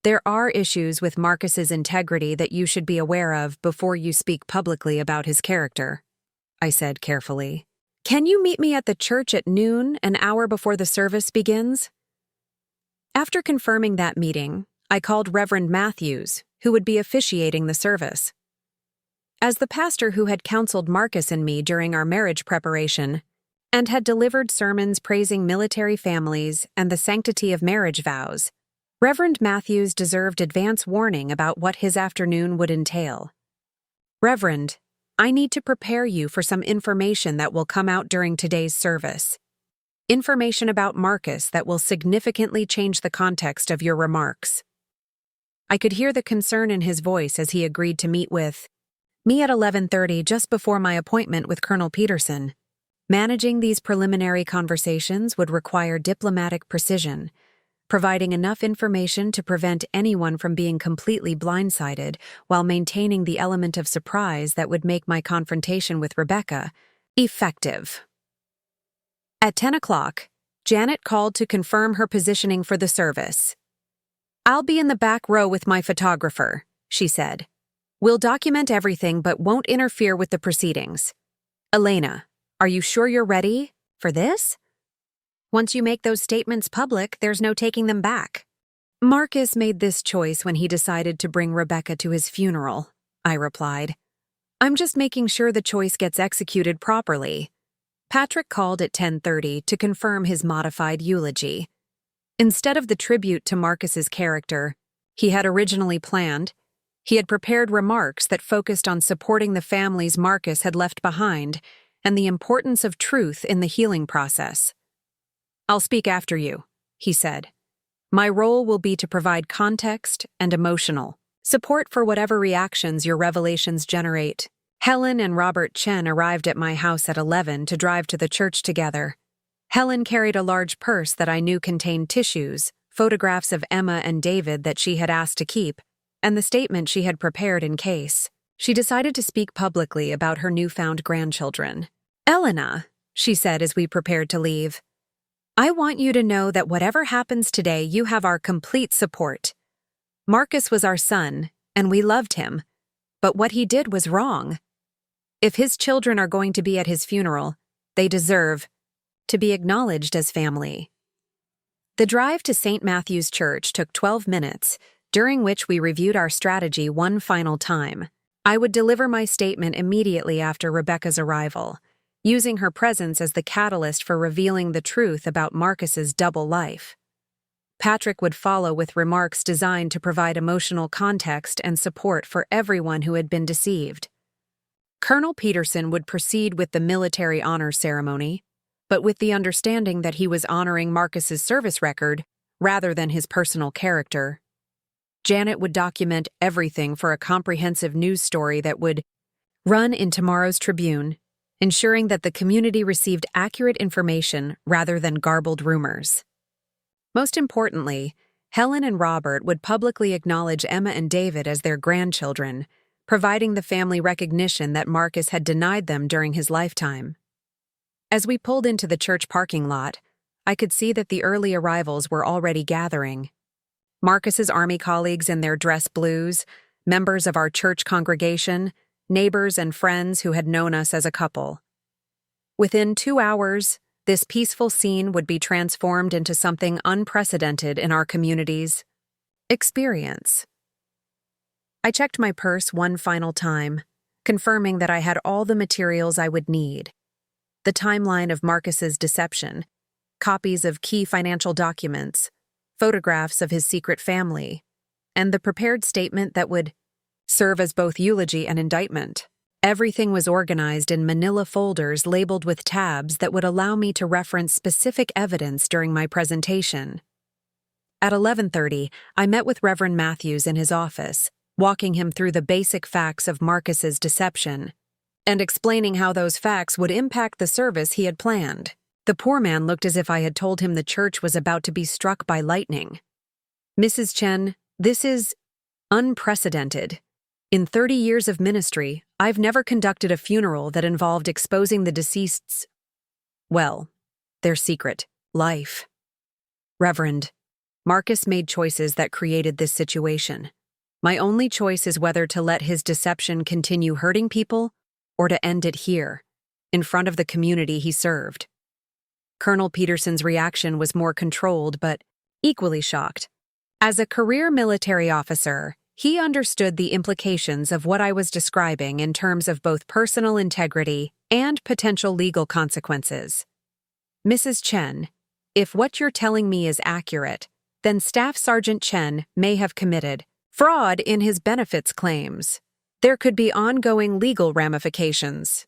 There are issues with Marcus's integrity that you should be aware of before you speak publicly about his character," I said carefully. "Can you meet me at the church at noon, an hour before the service begins?" After confirming that meeting, I called Reverend Matthews, who would be officiating the service. As the pastor who had counseled Marcus and me during our marriage preparation, and had delivered sermons praising military families and the sanctity of marriage vows, Reverend Matthews deserved advance warning about what his afternoon would entail. "Reverend, I need to prepare you for some information that will come out during today's service. Information about Marcus that will significantly change the context of your remarks." I could hear the concern in his voice as he agreed to meet with me at 11:30 just before my appointment with Colonel Peterson. Managing these preliminary conversations would require diplomatic precision, providing enough information to prevent anyone from being completely blindsided while maintaining the element of surprise that would make my confrontation with Rebecca effective. At 10 o'clock, Janet called to confirm her positioning for the service. "I'll be in the back row with my photographer," she said. "We'll document everything but won't interfere with the proceedings. Elena, are you sure you're ready for this? Once you make those statements public, there's no taking them back." "Marcus made this choice when he decided to bring Rebecca to his funeral," I replied. "I'm just making sure the choice gets executed properly." Patrick called at 10:30 to confirm his modified eulogy. Instead of the tribute to Marcus's character he had originally planned, he had prepared remarks that focused on supporting the families Marcus had left behind and the importance of truth in the healing process. "I'll speak after you," he said. "My role will be to provide context and emotional support for whatever reactions your revelations generate." Helen and Robert Chen arrived at my house at 11 to drive to the church together. Helen carried a large purse that I knew contained tissues, photographs of Emma and David that she had asked to keep, and the statement she had prepared in case she decided to speak publicly about her newfound grandchildren. "Elena," she said as we prepared to leave, "I want you to know that whatever happens today, you have our complete support. Marcus was our son, and we loved him, but what he did was wrong. If his children are going to be at his funeral, they deserve to be acknowledged as family." The drive to St. Matthew's Church took 12 minutes, during which we reviewed our strategy one final time. I would deliver my statement immediately after Rebecca's arrival, using her presence as the catalyst for revealing the truth about Marcus's double life. Patrick would follow with remarks designed to provide emotional context and support for everyone who had been deceived. Colonel Peterson would proceed with the military honor ceremony, but with the understanding that he was honoring Marcus's service record rather than his personal character. Janet would document everything for a comprehensive news story that would run in tomorrow's Tribune, ensuring that the community received accurate information rather than garbled rumors. Most importantly, Helen and Robert would publicly acknowledge Emma and David as their grandchildren, providing the family recognition that Marcus had denied them during his lifetime. As we pulled into the church parking lot, I could see that the early arrivals were already gathering. Marcus's Army colleagues in their dress blues, members of our church congregation, neighbors and friends who had known us as a couple. Within 2 hours, this peaceful scene would be transformed into something unprecedented in our community's experience. I checked my purse one final time, confirming that I had all the materials I would need. The timeline of Marcus's deception, copies of key financial documents, photographs of his secret family, and the prepared statement that would serve as both eulogy and indictment. Everything was organized in manila folders labeled with tabs that would allow me to reference specific evidence during my presentation. At 11:30, I met with Reverend Matthews in his office, walking him through the basic facts of Marcus's deception, and explaining how those facts would impact the service he had planned. The poor man looked as if I had told him the church was about to be struck by lightning. "Mrs. Chen, this is unprecedented. In 30 years of ministry, I've never conducted a funeral that involved exposing the deceased's, well, their secret life. Reverend, Marcus made choices that created this situation. My only choice is whether to let his deception continue hurting people or to end it here, in front of the community he served." Colonel Peterson's reaction was more controlled but equally shocked. As a career military officer, he understood the implications of what I was describing in terms of both personal integrity and potential legal consequences. "Mrs. Chen, if what you're telling me is accurate, then Staff Sergeant Chen may have committed fraud in his benefits claims. There could be ongoing legal ramifications.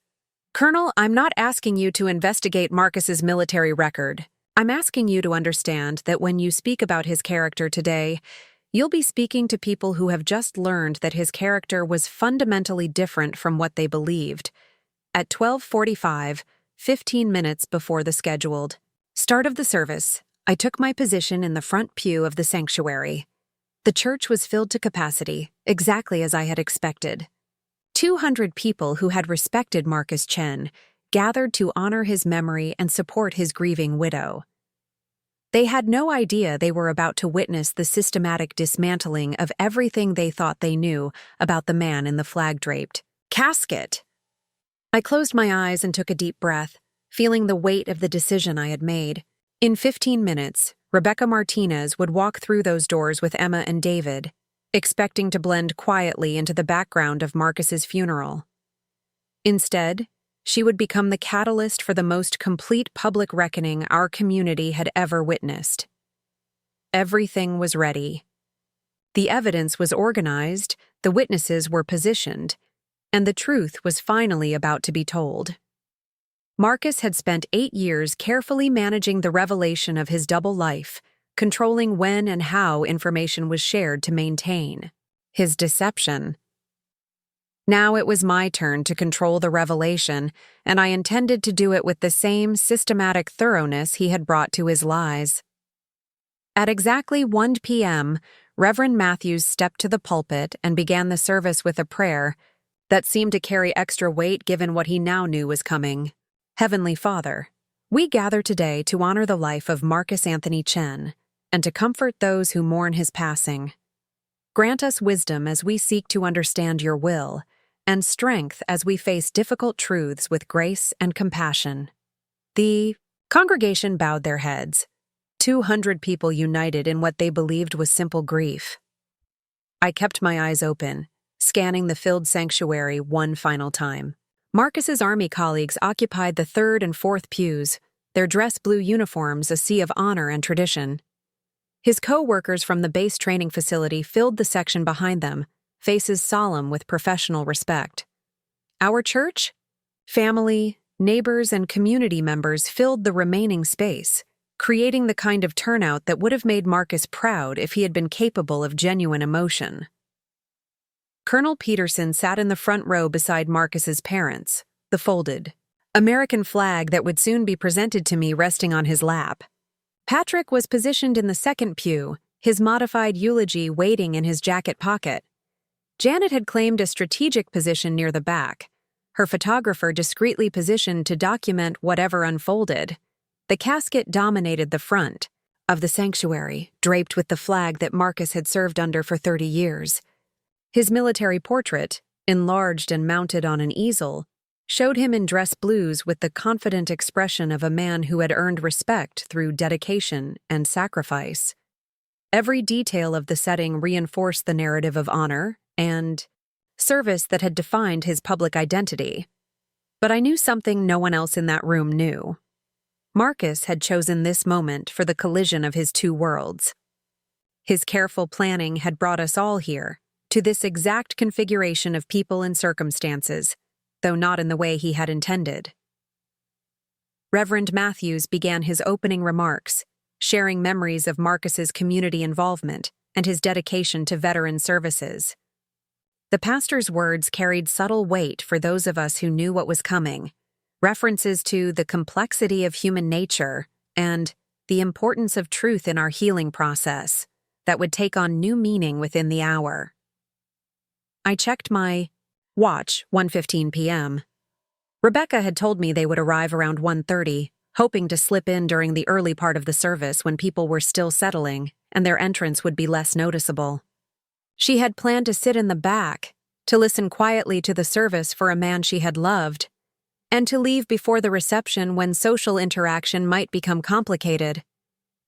Colonel, I'm not asking you to investigate Marcus's military record. I'm asking you to understand that when you speak about his character today, you'll be speaking to people who have just learned that his character was fundamentally different from what they believed. At 12:45, 15 minutes before the scheduled start of the service, I took my position in the front pew of the sanctuary. The church was filled to capacity, exactly as I had expected. 200 people who had respected Marcus Chen gathered to honor his memory and support his grieving widow. They had no idea they were about to witness the systematic dismantling of everything they thought they knew about the man in the flag-draped casket. I closed my eyes and took a deep breath, feeling the weight of the decision I had made. In 15 minutes, Rebecca Martinez would walk through those doors with Emma and David, expecting to blend quietly into the background of Marcus's funeral. Instead, she would become the catalyst for the most complete public reckoning our community had ever witnessed. Everything was ready. The evidence was organized, the witnesses were positioned, and the truth was finally about to be told. Marcus had spent 8 years carefully managing the revelation of his double life, controlling when and how information was shared to maintain his deception. Now it was my turn to control the revelation, and I intended to do it with the same systematic thoroughness he had brought to his lies. At exactly 1 p.m., Reverend Matthews stepped to the pulpit and began the service with a prayer that seemed to carry extra weight given what he now knew was coming. Heavenly Father, we gather today to honor the life of Marcus Anthony Chen and to comfort those who mourn his passing. Grant us wisdom as we seek to understand your will, and strength as we face difficult truths with grace and compassion. The congregation bowed their heads, 200 people united in what they believed was simple grief. I kept my eyes open, scanning the filled sanctuary one final time. Marcus's Army colleagues occupied the third and fourth pews, their dress blue uniforms a sea of honor and tradition. His co-workers from the base training facility filled the section behind them, faces solemn with professional respect. Our church, family, neighbors, and community members filled the remaining space, creating the kind of turnout that would have made Marcus proud if he had been capable of genuine emotion. Colonel Peterson sat in the front row beside Marcus's parents, the folded American flag that would soon be presented to me resting on his lap. Patrick was positioned in the second pew, his modified eulogy waiting in his jacket pocket. Janet had claimed a strategic position near the back, her photographer discreetly positioned to document whatever unfolded. The casket dominated the front of the sanctuary, draped with the flag that Marcus had served under for 30 years. His military portrait, enlarged and mounted on an easel, showed him in dress blues with the confident expression of a man who had earned respect through dedication and sacrifice. Every detail of the setting reinforced the narrative of honor and service that had defined his public identity. But I knew something no one else in that room knew. Marcus had chosen this moment for the collision of his two worlds. His careful planning had brought us all here, to this exact configuration of people and circumstances, though not in the way he had intended. Reverend Matthews began his opening remarks, sharing memories of Marcus's community involvement and his dedication to veteran services. The pastor's words carried subtle weight for those of us who knew what was coming, references to the complexity of human nature and the importance of truth in our healing process that would take on new meaning within the hour. I checked my watch, 1:15 p.m. Rebecca had told me they would arrive around 1:30, hoping to slip in during the early part of the service when people were still settling and their entrance would be less noticeable. She had planned to sit in the back, to listen quietly to the service for a man she had loved, and to leave before the reception when social interaction might become complicated.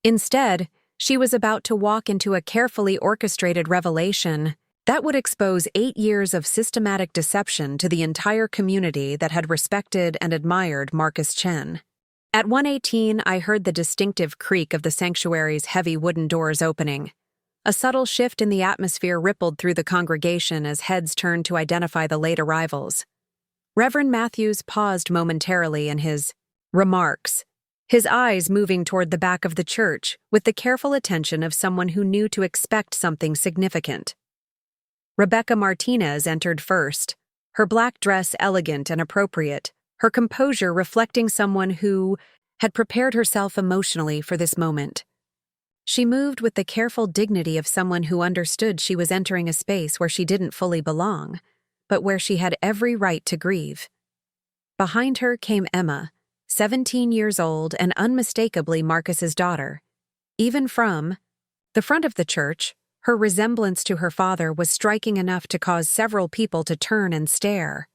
Instead, she was about to walk into a carefully orchestrated revelation that would expose 8 years of systematic deception to the entire community that had respected and admired Marcus Chen. At 1:18, I heard the distinctive creak of the sanctuary's heavy wooden doors opening. A subtle shift in the atmosphere rippled through the congregation as heads turned to identify the late arrivals. Reverend Matthews paused momentarily in his remarks, his eyes moving toward the back of the church with the careful attention of someone who knew to expect something significant. Rebecca Martinez entered first, her black dress elegant and appropriate, her composure reflecting someone who had prepared herself emotionally for this moment. She moved with the careful dignity of someone who understood she was entering a space where she didn't fully belong, but where she had every right to grieve. Behind her came Emma, 17 years old and unmistakably Marcus's daughter. Even from the front of the church, her resemblance to her father was striking enough to cause several people to turn and stare.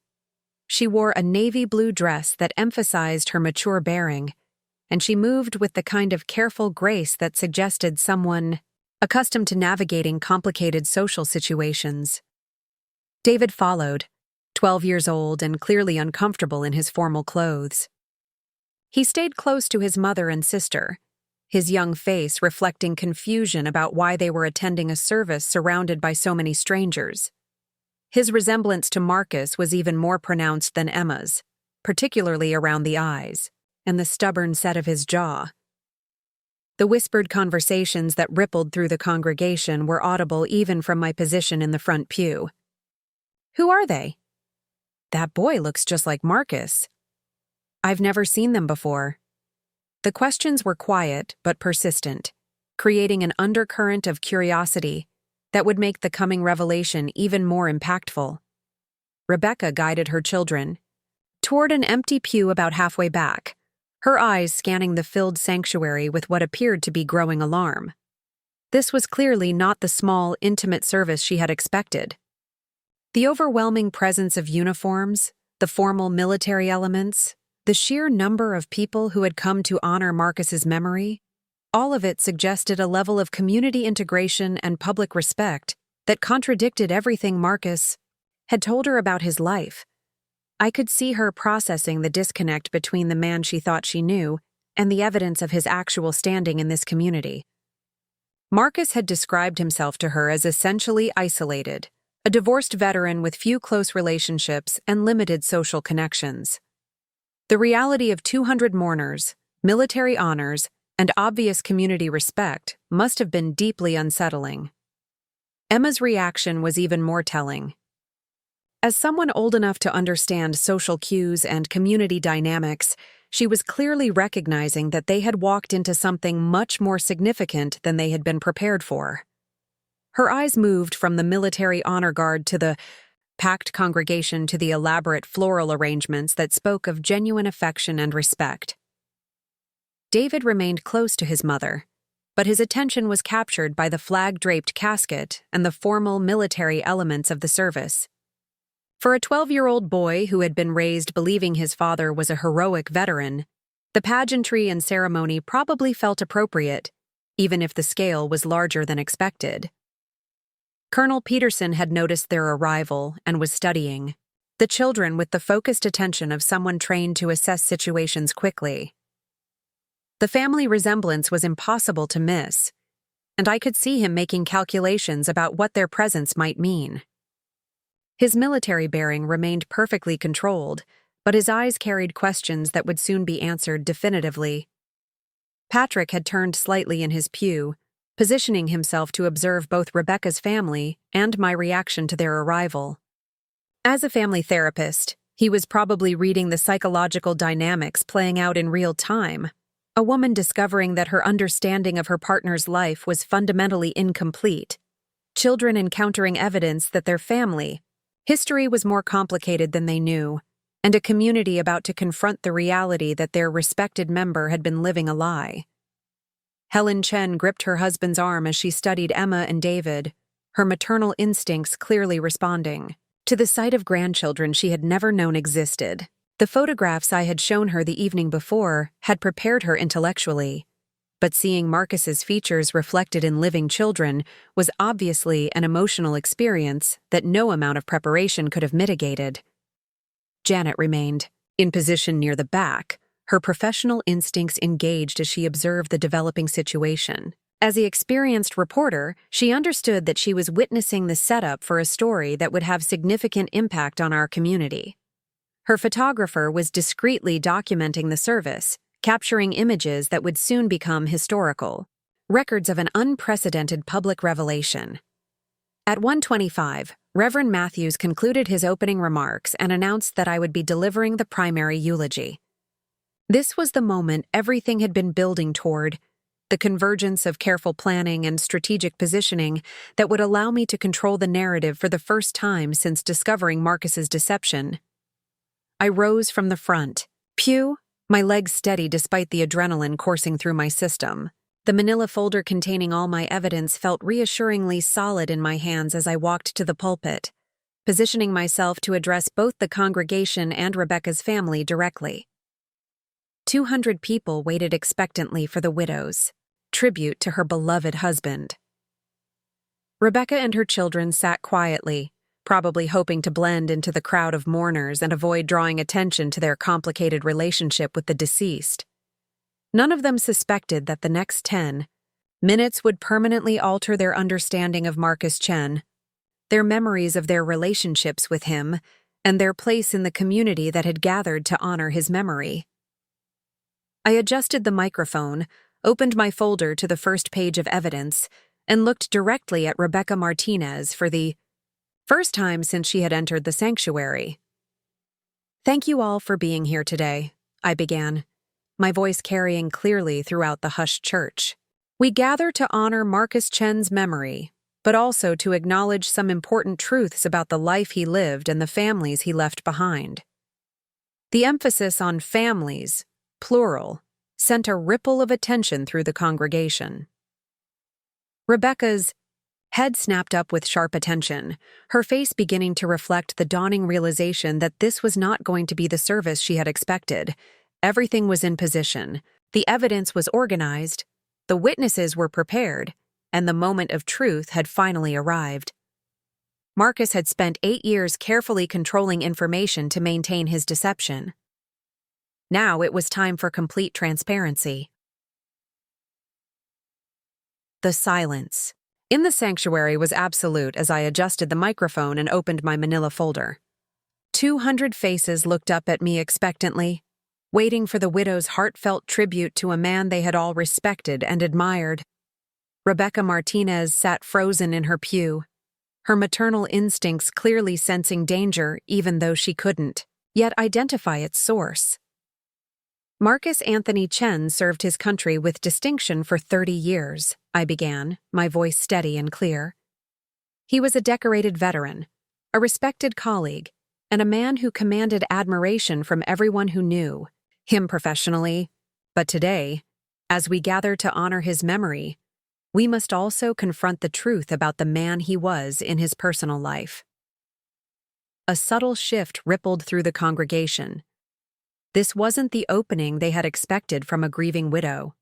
She wore a navy blue dress that emphasized her mature bearing, and she moved with the kind of careful grace that suggested someone accustomed to navigating complicated social situations. David followed, 12 years old and clearly uncomfortable in his formal clothes. He stayed close to his mother and sister, his young face reflecting confusion about why they were attending a service surrounded by so many strangers. His resemblance to Marcus was even more pronounced than Emma's, particularly around the eyes and the stubborn set of his jaw. The whispered conversations that rippled through the congregation were audible even from my position in the front pew. "Who are they?" "That boy looks just like Marcus." "I've never seen them before." The questions were quiet but persistent, creating an undercurrent of curiosity that would make the coming revelation even more impactful. Rebecca guided her children toward an empty pew about halfway back, her eyes scanning the filled sanctuary with what appeared to be growing alarm. This was clearly not the small, intimate service she had expected. The overwhelming presence of uniforms, the formal military elements, the sheer number of people who had come to honor Marcus's memory, all of it suggested a level of community integration and public respect that contradicted everything Marcus had told her about his life. I could see her processing the disconnect between the man she thought she knew and the evidence of his actual standing in this community. Marcus had described himself to her as essentially isolated, a divorced veteran with few close relationships and limited social connections. The reality of 200 mourners, military honors, and obvious community respect must have been deeply unsettling. Emma's reaction was even more telling. As someone old enough to understand social cues and community dynamics, she was clearly recognizing that they had walked into something much more significant than they had been prepared for. Her eyes moved from the military honor guard to the packed congregation to the elaborate floral arrangements that spoke of genuine affection and respect. David remained close to his mother, but his attention was captured by the flag-draped casket and the formal military elements of the service. For a 12-year-old boy who had been raised believing his father was a heroic veteran, the pageantry and ceremony probably felt appropriate, even if the scale was larger than expected. Colonel Peterson had noticed their arrival and was studying the children with the focused attention of someone trained to assess situations quickly. The family resemblance was impossible to miss, and I could see him making calculations about what their presence might mean. His military bearing remained perfectly controlled, but his eyes carried questions that would soon be answered definitively. Patrick had turned slightly in his pew, positioning himself to observe both Rebecca's family and my reaction to their arrival. As a family therapist, he was probably reading the psychological dynamics playing out in real time. A woman discovering that her understanding of her partner's life was fundamentally incomplete. Children encountering evidence that their family history was more complicated than they knew, and a community about to confront the reality that their respected member had been living a lie. Helen Chen gripped her husband's arm as she studied Emma and David, her maternal instincts clearly responding to the sight of grandchildren she had never known existed. The photographs I had shown her the evening before had prepared her intellectually, but seeing Marcus's features reflected in living children was obviously an emotional experience that no amount of preparation could have mitigated. Janet remained in position near the back, her professional instincts engaged as she observed the developing situation. As the experienced reporter, she understood that she was witnessing the setup for a story that would have significant impact on our community. Her photographer was discreetly documenting the service, capturing images that would soon become historical, records of an unprecedented public revelation. At 1:25, Reverend Matthews concluded his opening remarks and announced that I would be delivering the primary eulogy. This was the moment everything had been building toward, the convergence of careful planning and strategic positioning that would allow me to control the narrative for the first time since discovering Marcus's deception. I rose from the front pew, my legs steady despite the adrenaline coursing through my system. The manila folder containing all my evidence felt reassuringly solid in my hands as I walked to the pulpit, positioning myself to address both the congregation and Rebecca's family directly. 200 people waited expectantly for the widow's tribute to her beloved husband. Rebecca and her children sat quietly, probably hoping to blend into the crowd of mourners and avoid drawing attention to their complicated relationship with the deceased. None of them suspected that the next 10 minutes would permanently alter their understanding of Marcus Chen, their memories of their relationships with him, and their place in the community that had gathered to honor his memory. I adjusted the microphone, opened my folder to the first page of evidence, and looked directly at Rebecca Martinez for the first time since she had entered the sanctuary. "Thank you all for being here today," I began, my voice carrying clearly throughout the hushed church. "We gather to honor Marcus Chen's memory, but also to acknowledge some important truths about the life he lived and the families he left behind." The emphasis on families, plural, sent a ripple of attention through the congregation. Rebecca's head snapped up with sharp attention, her face beginning to reflect the dawning realization that this was not going to be the service she had expected. Everything was in position, the evidence was organized, the witnesses were prepared, and the moment of truth had finally arrived. Marcus had spent 8 years carefully controlling information to maintain his deception. Now it was time for complete transparency. The silence in the sanctuary was absolute as I adjusted the microphone and opened my manila folder. 200 faces looked up at me expectantly, waiting for the widow's heartfelt tribute to a man they had all respected and admired. Rebecca Martinez sat frozen in her pew, her maternal instincts clearly sensing danger even though she couldn't yet identify its source. Marcus Anthony Chen served his country with distinction for 30 years, I began, my voice steady and clear. He was a decorated veteran, a respected colleague, and a man who commanded admiration from everyone who knew him professionally. But today, as we gather to honor his memory, we must also confront the truth about the man he was in his personal life. A subtle shift rippled through the congregation. This wasn't the opening they had expected from a grieving widow.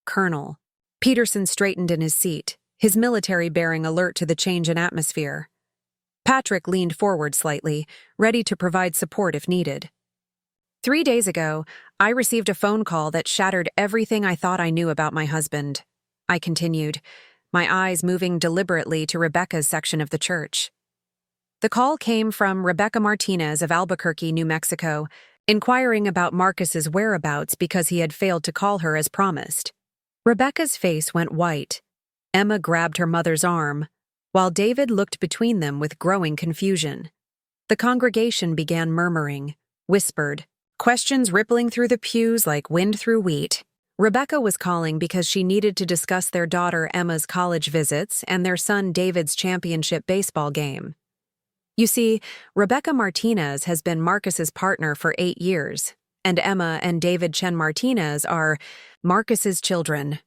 Colonel Peterson straightened in his seat, his military bearing alert to the change in atmosphere. Patrick leaned forward slightly, ready to provide support if needed. 3 days ago, I received a phone call that shattered everything I thought I knew about my husband. I continued, my eyes moving deliberately to Rebecca's section of the church. The call came from Rebecca Martinez of Albuquerque, New Mexico, inquiring about Marcus's whereabouts because he had failed to call her as promised. Rebecca's face went white. Emma grabbed her mother's arm, while David looked between them with growing confusion. The congregation began murmuring, whispered, questions rippling through the pews like wind through wheat. Rebecca was calling because she needed to discuss their daughter Emma's college visits and their son David's championship baseball game. You see, Rebecca Martinez has been Marcus's partner for 8 years, and Emma and David Chen Martinez are Marcus's children.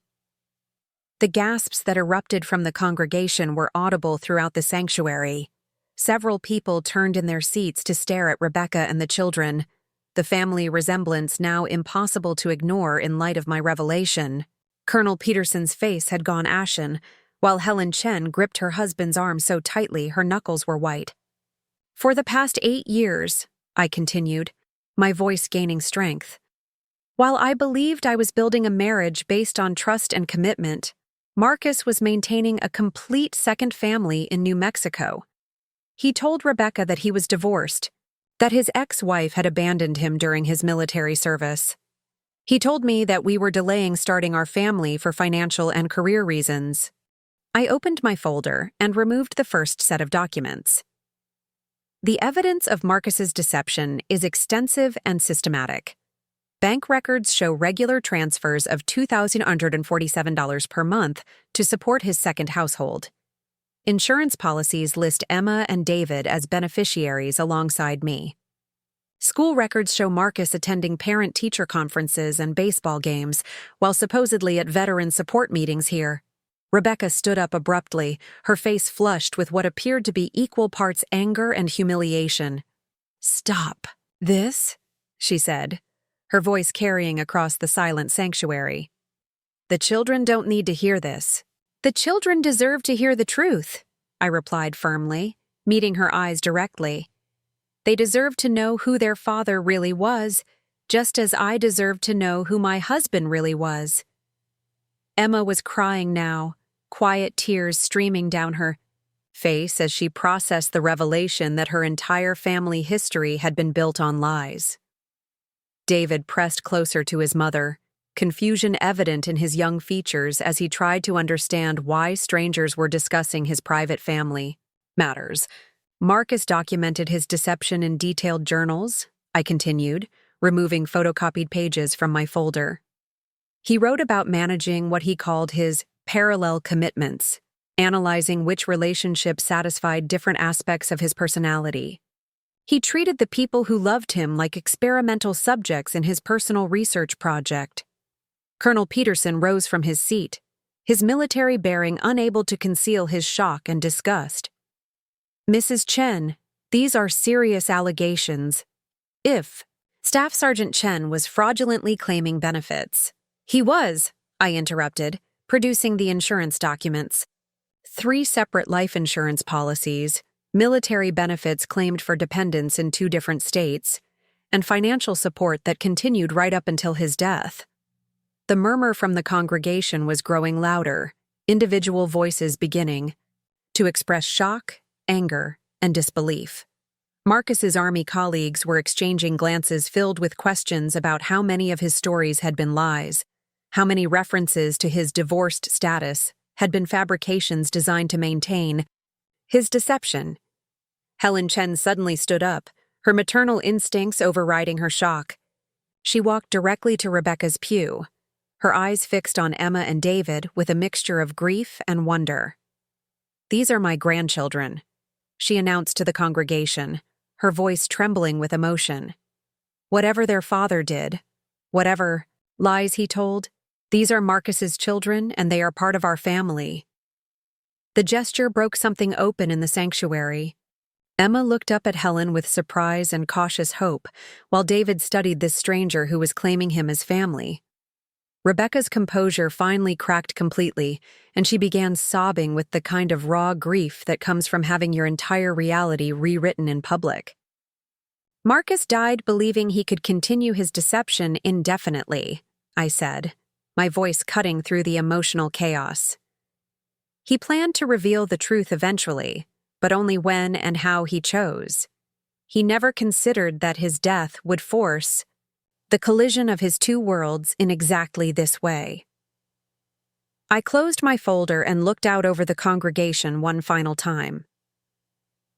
The gasps that erupted from the congregation were audible throughout the sanctuary. Several people turned in their seats to stare at Rebecca and the children, the family resemblance now impossible to ignore in light of my revelation. Colonel Peterson's face had gone ashen, while Helen Chen gripped her husband's arm so tightly her knuckles were white. For the past 8 years, I continued, my voice gaining strength. While I believed I was building a marriage based on trust and commitment, Marcus was maintaining a complete second family in New Mexico. He told Rebecca that he was divorced, that his ex-wife had abandoned him during his military service. He told me that we were delaying starting our family for financial and career reasons. I opened my folder and removed the first set of documents. The evidence of Marcus's deception is extensive and systematic. Bank records show regular transfers of $2,147 per month to support his second household. Insurance policies list Emma and David as beneficiaries alongside me. School records show Marcus attending parent-teacher conferences and baseball games, while supposedly at veteran support meetings here. Rebecca stood up abruptly, her face flushed with what appeared to be equal parts anger and humiliation. "Stop this," she said, her voice carrying across the silent sanctuary. "The children don't need to hear this." "The children deserve to hear the truth," I replied firmly, meeting her eyes directly. "They deserve to know who their father really was, just as I deserve to know who my husband really was." Emma was crying now, quiet tears streaming down her face as she processed the revelation that her entire family history had been built on lies. David pressed closer to his mother, confusion evident in his young features as he tried to understand why strangers were discussing his private family matters. Marcus documented his deception in detailed journals, I continued, removing photocopied pages from my folder. He wrote about managing what he called his parallel commitments, analyzing which relationships satisfied different aspects of his personality. He treated the people who loved him like experimental subjects in his personal research project. Colonel Peterson rose from his seat, his military bearing unable to conceal his shock and disgust. "Mrs. Chen, these are serious allegations. If Staff Sergeant Chen was fraudulently claiming benefits." "He was," I interrupted, producing the insurance documents. 3 separate life insurance policies, military benefits claimed for dependents in 2 different states, and financial support that continued right up until his death. The murmur from the congregation was growing louder, individual voices beginning to express shock, anger, and disbelief. Marcus's army colleagues were exchanging glances filled with questions about how many of his stories had been lies, how many references to his divorced status had been fabrications designed to maintain His deception. Helen Chen suddenly stood up, her maternal instincts overriding her shock. She walked directly to Rebecca's pew, her eyes fixed on Emma and David with a mixture of grief and wonder. "These are my grandchildren," she announced to the congregation, her voice trembling with emotion. "Whatever their father did, whatever lies he told, these are Marcus's children and they are part of our family." The gesture broke something open in the sanctuary. Emma looked up at Helen with surprise and cautious hope, while David studied this stranger who was claiming him as family. Rebecca's composure finally cracked completely, and she began sobbing with the kind of raw grief that comes from having your entire reality rewritten in public. "Marcus died believing he could continue his deception indefinitely," I said, my voice cutting through the emotional chaos. "He planned to reveal the truth eventually, but only when and how he chose. He never considered that his death would force the collision of his two worlds in exactly this way." I closed my folder and looked out over the congregation one final time.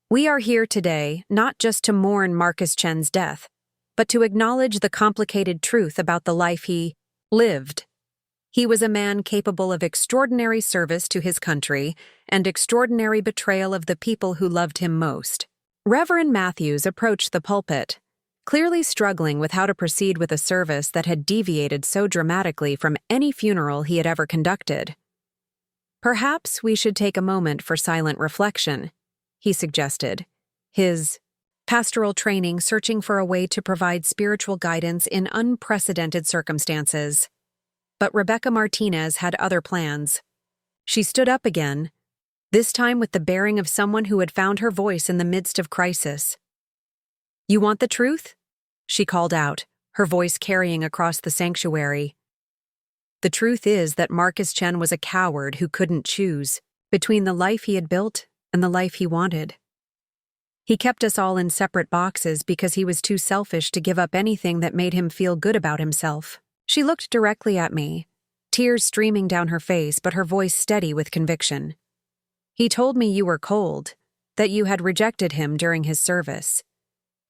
We are here today not just to mourn Marcus Chen's death, but to acknowledge the complicated truth about the life he lived. He was a man capable of extraordinary service to his country and extraordinary betrayal of the people who loved him most. Reverend Matthews approached the pulpit, clearly struggling with how to proceed with a service that had deviated so dramatically from any funeral he had ever conducted. "Perhaps we should take a moment for silent reflection," he suggested, his pastoral training searching for a way to provide spiritual guidance in unprecedented circumstances. But Rebecca Martinez had other plans. She stood up again, this time with the bearing of someone who had found her voice in the midst of crisis. "You want the truth?" she called out, her voice carrying across the sanctuary. "The truth is that Marcus Chen was a coward who couldn't choose between the life he had built and the life he wanted. He kept us all in separate boxes because he was too selfish to give up anything that made him feel good about himself." She looked directly at me, tears streaming down her face but her voice steady with conviction. "He told me you were cold, that you had rejected him during his service.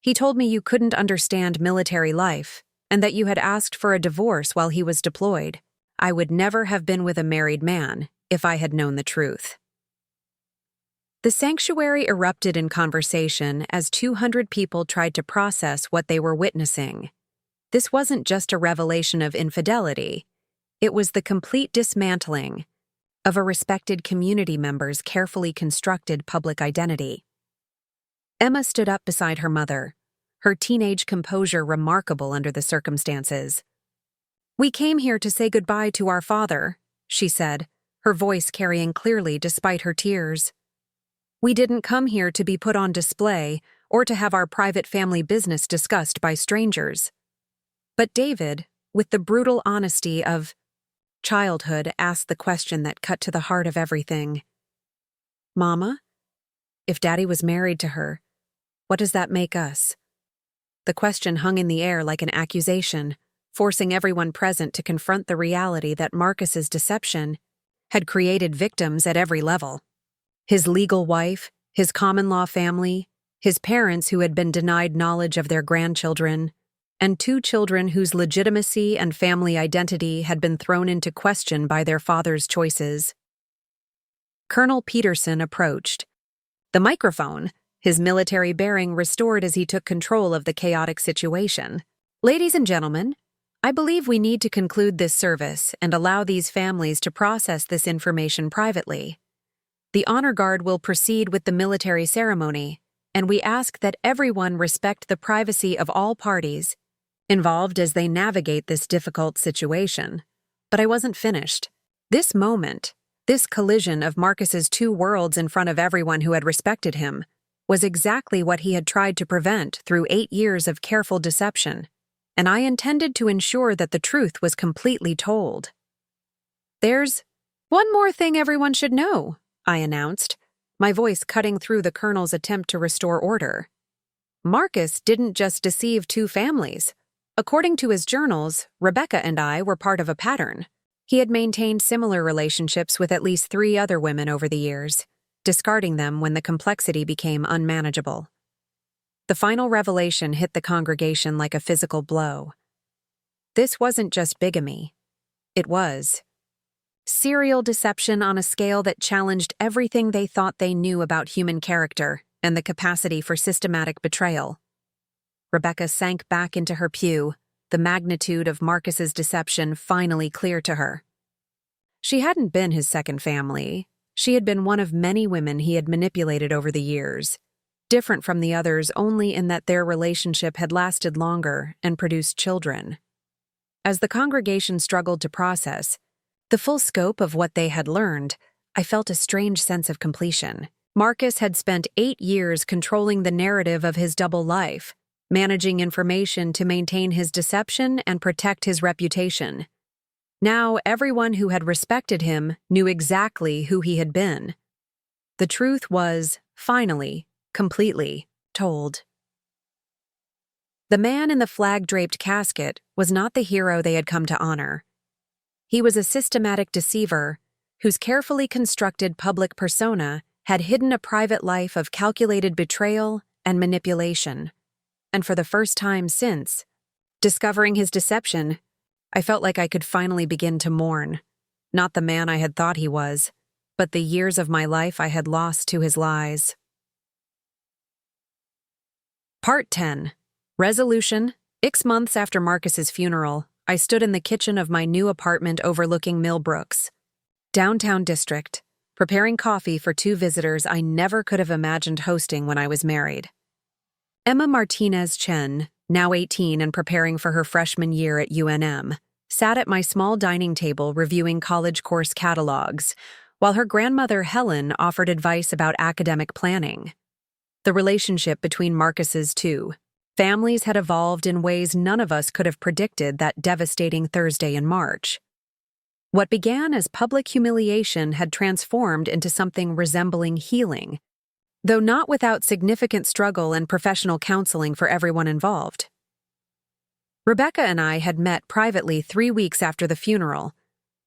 He told me you couldn't understand military life and that you had asked for a divorce while he was deployed. I would never have been with a married man if I had known the truth." The sanctuary erupted in conversation as 200 people tried to process what they were witnessing. This wasn't just a revelation of infidelity. It was the complete dismantling of a respected community member's carefully constructed public identity. Emma stood up beside her mother, her teenage composure remarkable under the circumstances. "We came here to say goodbye to our father," she said, her voice carrying clearly despite her tears. "We didn't come here to be put on display or to have our private family business discussed by strangers." But David, with the brutal honesty of childhood, asked the question that cut to the heart of everything. "Mama, if Daddy was married to her, what does that make us?" The question hung in the air like an accusation, forcing everyone present to confront the reality that Marcus's deception had created victims at every level. His legal wife, his common-law family, his parents who had been denied knowledge of their grandchildren, and 2 children whose legitimacy and family identity had been thrown into question by their father's choices. Colonel Peterson approached. The microphone, his military bearing restored as he took control of the chaotic situation. "Ladies and gentlemen, I believe we need to conclude this service and allow these families to process this information privately. The honor guard will proceed with the military ceremony, and we ask that everyone respect the privacy of all parties involved as they navigate this difficult situation." But I wasn't finished. This moment, this collision of Marcus's 2 worlds in front of everyone who had respected him, was exactly what he had tried to prevent through 8 years of careful deception, and I intended to ensure that the truth was completely told. "There's one more thing everyone should know," I announced, my voice cutting through the colonel's attempt to restore order. "Marcus didn't just deceive 2 families. According to his journals, Rebecca and I were part of a pattern. He had maintained similar relationships with at least 3 other women over the years. discarding them when the complexity became unmanageable. The final revelation hit the congregation like a physical blow. This wasn't just bigamy. It was serial deception on a scale that challenged everything they thought they knew about human character and the capacity for systematic betrayal. Rebecca sank back into her pew, the magnitude of Marcus's deception finally clear to her. She hadn't been his second family. She had been one of many women he had manipulated over the years, different from the others only in that their relationship had lasted longer and produced children. As the congregation struggled to process the full scope of what they had learned, I felt a strange sense of completion. Marcus had spent 8 years controlling the narrative of his double life, managing information to maintain his deception and protect his reputation. Now, everyone who had respected him knew exactly who he had been. The truth was, finally, completely told. The man in the flag-draped casket was not the hero they had come to honor. He was a systematic deceiver whose carefully constructed public persona had hidden a private life of calculated betrayal and manipulation. And for the first time since discovering his deception, I felt like I could finally begin to mourn, not the man I had thought he was, but the years of my life I had lost to his lies. Part 10. Resolution. 6 months after Marcus's funeral, I stood in the kitchen of my new apartment overlooking Millbrooks, downtown district, preparing coffee for 2 visitors I never could have imagined hosting when I was married. Emma Martinez Chen, now 18 and preparing for her freshman year at UNM, sat at my small dining table reviewing college course catalogs, while her grandmother Helen offered advice about academic planning. The relationship between Marcus's 2 families had evolved in ways none of us could have predicted that devastating Thursday in March. What began as public humiliation had transformed into something resembling healing, though not without significant struggle and professional counseling for everyone involved. Rebecca and I had met privately 3 weeks after the funeral,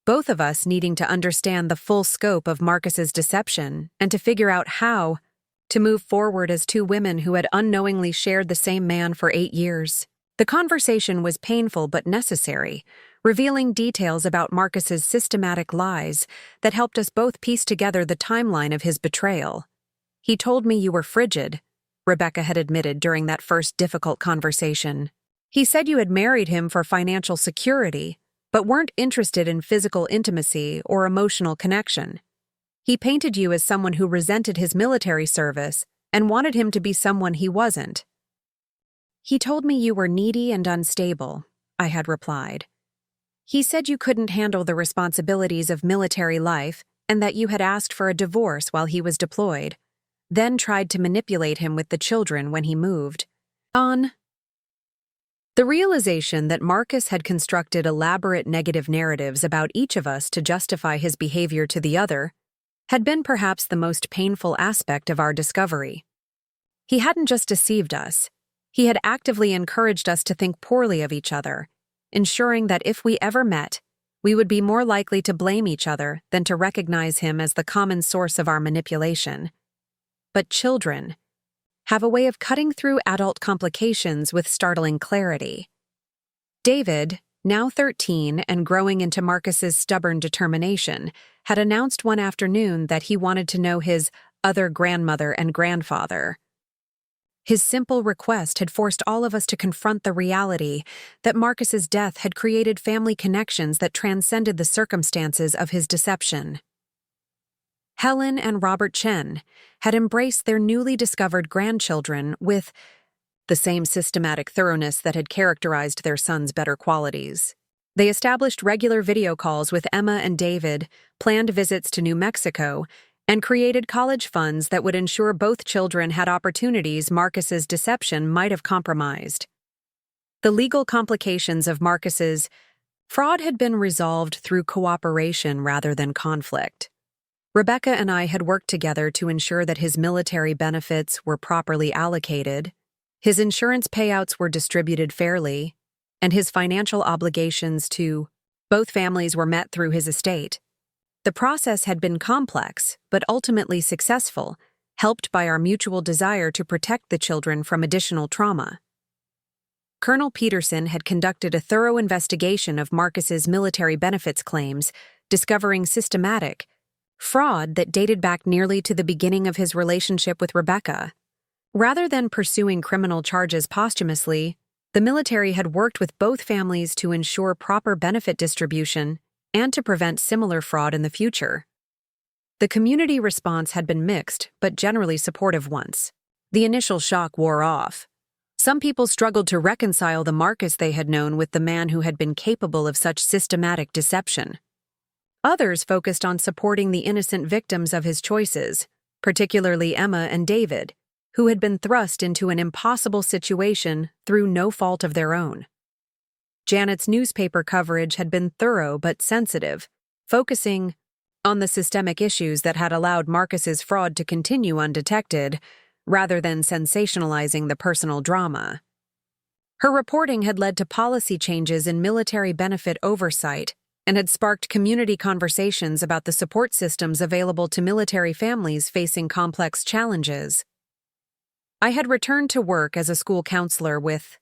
both of us needing to understand the full scope of Marcus's deception and to figure out how to move forward as 2 women who had unknowingly shared the same man for 8 years. The conversation was painful but necessary, revealing details about Marcus's systematic lies that helped us both piece together the timeline of his betrayal. "He told me you were frigid," Rebecca had admitted during that first difficult conversation. "He said you had married him for financial security, but weren't interested in physical intimacy or emotional connection. He painted you as someone who resented his military service and wanted him to be someone he wasn't." "He told me you were needy and unstable," I had replied. "He said you couldn't handle the responsibilities of military life and that you had asked for a divorce while he was deployed, then tried to manipulate him with the children when he moved on." The realization that Marcus had constructed elaborate negative narratives about each of us to justify his behavior to the other had been perhaps the most painful aspect of our discovery. He hadn't just deceived us, he had actively encouraged us to think poorly of each other, ensuring that if we ever met, we would be more likely to blame each other than to recognize him as the common source of our manipulation. But children have a way of cutting through adult complications with startling clarity. David, now 13 and growing into Marcus's stubborn determination, had announced one afternoon that he wanted to know his other grandmother and grandfather. His simple request had forced all of us to confront the reality that Marcus's death had created family connections that transcended the circumstances of his deception. Helen and Robert Chen had embraced their newly discovered grandchildren with the same systematic thoroughness that had characterized their son's better qualities. They established regular video calls with Emma and David, planned visits to New Mexico, and created college funds that would ensure both children had opportunities Marcus's deception might have compromised. The legal complications of Marcus's fraud had been resolved through cooperation rather than conflict. Rebecca and I had worked together to ensure that his military benefits were properly allocated, his insurance payouts were distributed fairly, and his financial obligations to both families were met through his estate. The process had been complex, but ultimately successful, helped by our mutual desire to protect the children from additional trauma. Colonel Peterson had conducted a thorough investigation of Marcus's military benefits claims, discovering systematic fraud that dated back nearly to the beginning of his relationship with Rebecca. Rather than pursuing criminal charges posthumously, the military had worked with both families to ensure proper benefit distribution and to prevent similar fraud in the future. The community response had been mixed, but generally supportive ones. The initial shock wore off. Some people struggled to reconcile the Marcus they had known with the man who had been capable of such systematic deception. Others focused on supporting the innocent victims of his choices, particularly Emma and David, who had been thrust into an impossible situation through no fault of their own. Janet's newspaper coverage had been thorough but sensitive, focusing on the systemic issues that had allowed Marcus's fraud to continue undetected, rather than sensationalizing the personal drama. Her reporting had led to policy changes in military benefit oversight and had sparked community conversations about the support systems available to military families facing complex challenges. I had returned to work as a school counselor with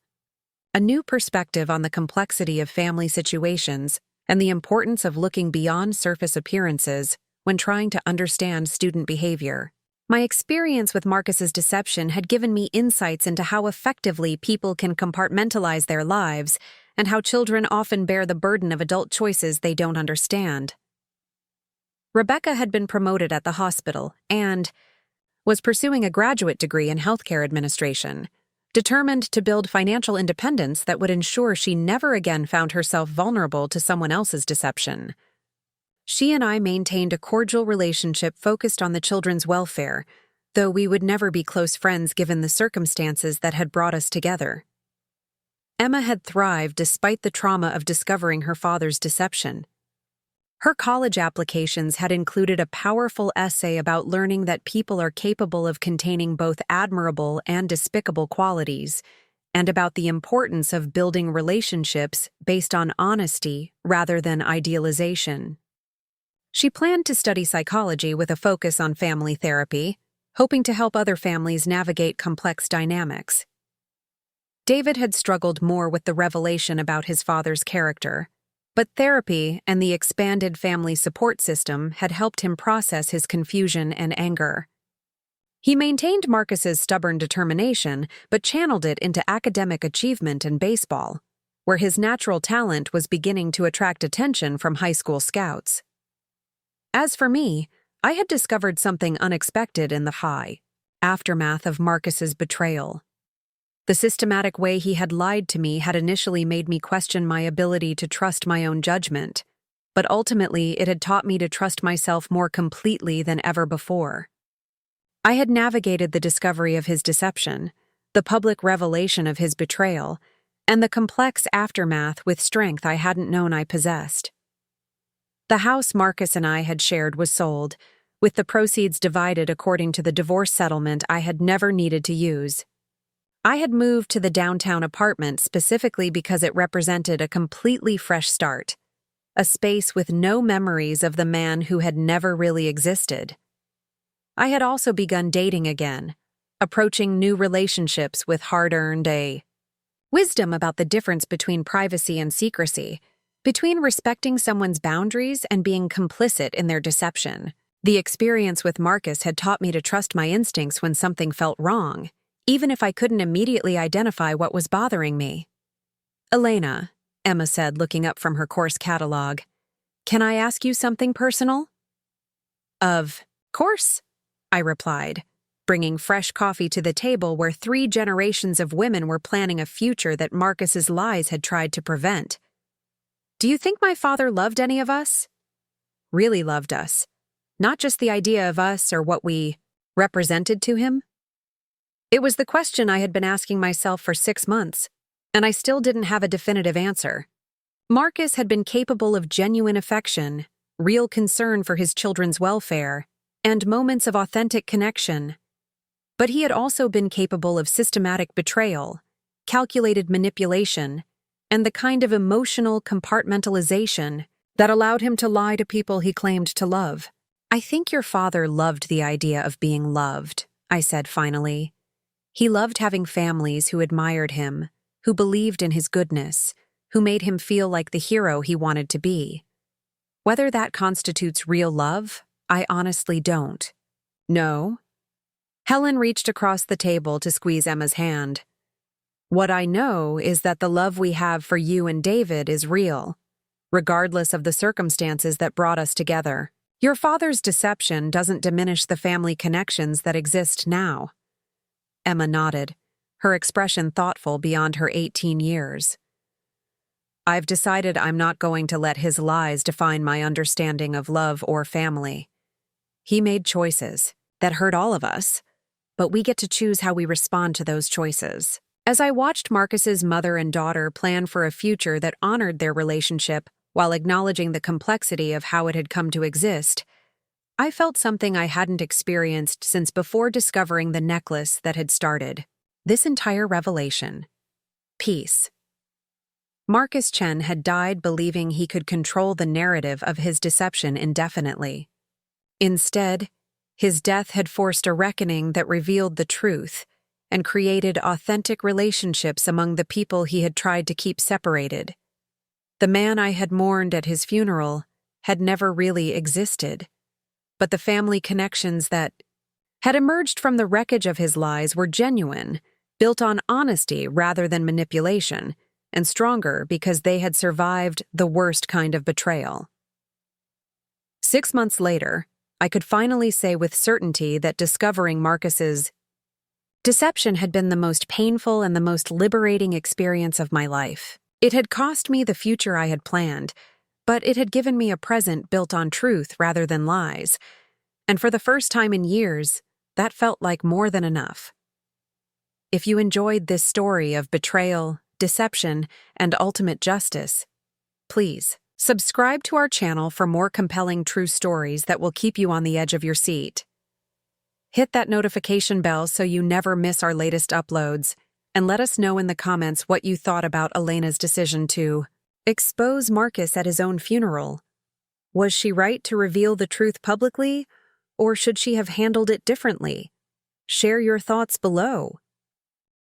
a new perspective on the complexity of family situations and the importance of looking beyond surface appearances when trying to understand student behavior. My experience with Marcus's deception had given me insights into how effectively people can compartmentalize their lives and how children often bear the burden of adult choices they don't understand. Rebecca had been promoted at the hospital and was pursuing a graduate degree in healthcare administration, determined to build financial independence that would ensure she never again found herself vulnerable to someone else's deception. She and I maintained a cordial relationship focused on the children's welfare, though we would never be close friends given the circumstances that had brought us together. Emma had thrived despite the trauma of discovering her father's deception. Her college applications had included a powerful essay about learning that people are capable of containing both admirable and despicable qualities, and about the importance of building relationships based on honesty rather than idealization. She planned to study psychology with a focus on family therapy, hoping to help other families navigate complex dynamics. David had struggled more with the revelation about his father's character, but therapy and the expanded family support system had helped him process his confusion and anger. He maintained Marcus's stubborn determination, but channeled it into academic achievement and baseball, where his natural talent was beginning to attract attention from high school scouts. As for me, I had discovered something unexpected in the aftermath of Marcus's betrayal. The systematic way he had lied to me had initially made me question my ability to trust my own judgment, but ultimately it had taught me to trust myself more completely than ever before. I had navigated the discovery of his deception, the public revelation of his betrayal, and the complex aftermath with strength I hadn't known I possessed. The house Marcus and I had shared was sold, with the proceeds divided according to the divorce settlement I had never needed to use. I had moved to the downtown apartment specifically because it represented a completely fresh start, a space with no memories of the man who had never really existed. I had also begun dating again, approaching new relationships with hard-earned wisdom about the difference between privacy and secrecy, between respecting someone's boundaries and being complicit in their deception. The experience with Marcus had taught me to trust my instincts when something felt wrong, even if I couldn't immediately identify what was bothering me. "Elena," Emma said, looking up from her course catalog, "can I ask you something personal?" "Of course," I replied, bringing fresh coffee to the table where 3 generations of women were planning a future that Marcus's lies had tried to prevent. "Do you think my father loved any of us?" "Really loved us. Not just the idea of us or what we represented to him?" It was the question I had been asking myself for 6 months, and I still didn't have a definitive answer. Marcus had been capable of genuine affection, real concern for his children's welfare, and moments of authentic connection. But he had also been capable of systematic betrayal, calculated manipulation, and the kind of emotional compartmentalization that allowed him to lie to people he claimed to love. I think your father loved the idea of being loved, I said finally. He loved having families who admired him, who believed in his goodness, who made him feel like the hero he wanted to be. Whether that constitutes real love, I honestly don't. No? Helen reached across the table to squeeze Emma's hand. What I know is that the love we have for you and David is real, regardless of the circumstances that brought us together. Your father's deception doesn't diminish the family connections that exist now. Emma nodded, her expression thoughtful beyond her 18 years. I've decided I'm not going to let his lies define my understanding of love or family. He made choices that hurt all of us, but we get to choose how we respond to those choices. As I watched Marcus's mother and daughter plan for a future that honored their relationship while acknowledging the complexity of how it had come to exist, I felt something I hadn't experienced since before discovering the necklace that had started this entire revelation. Peace. Marcus Chen had died believing he could control the narrative of his deception indefinitely. Instead, his death had forced a reckoning that revealed the truth and created authentic relationships among the people he had tried to keep separated. The man I had mourned at his funeral had never really existed, but the family connections that had emerged from the wreckage of his lies were genuine, built on honesty rather than manipulation, and stronger because they had survived the worst kind of betrayal. 6 months later, I could finally say with certainty that discovering Marcus's deception had been the most painful and the most liberating experience of my life. It had cost me the future I had planned, but it had given me a present built on truth rather than lies, and for the first time in years, that felt like more than enough. If you enjoyed this story of betrayal, deception, and ultimate justice, please subscribe to our channel for more compelling true stories that will keep you on the edge of your seat. Hit that notification bell so you never miss our latest uploads, and let us know in the comments what you thought about Elena's decision to expose Marcus at his own funeral. Was she right to reveal the truth publicly, or should she have handled it differently? Share your thoughts below.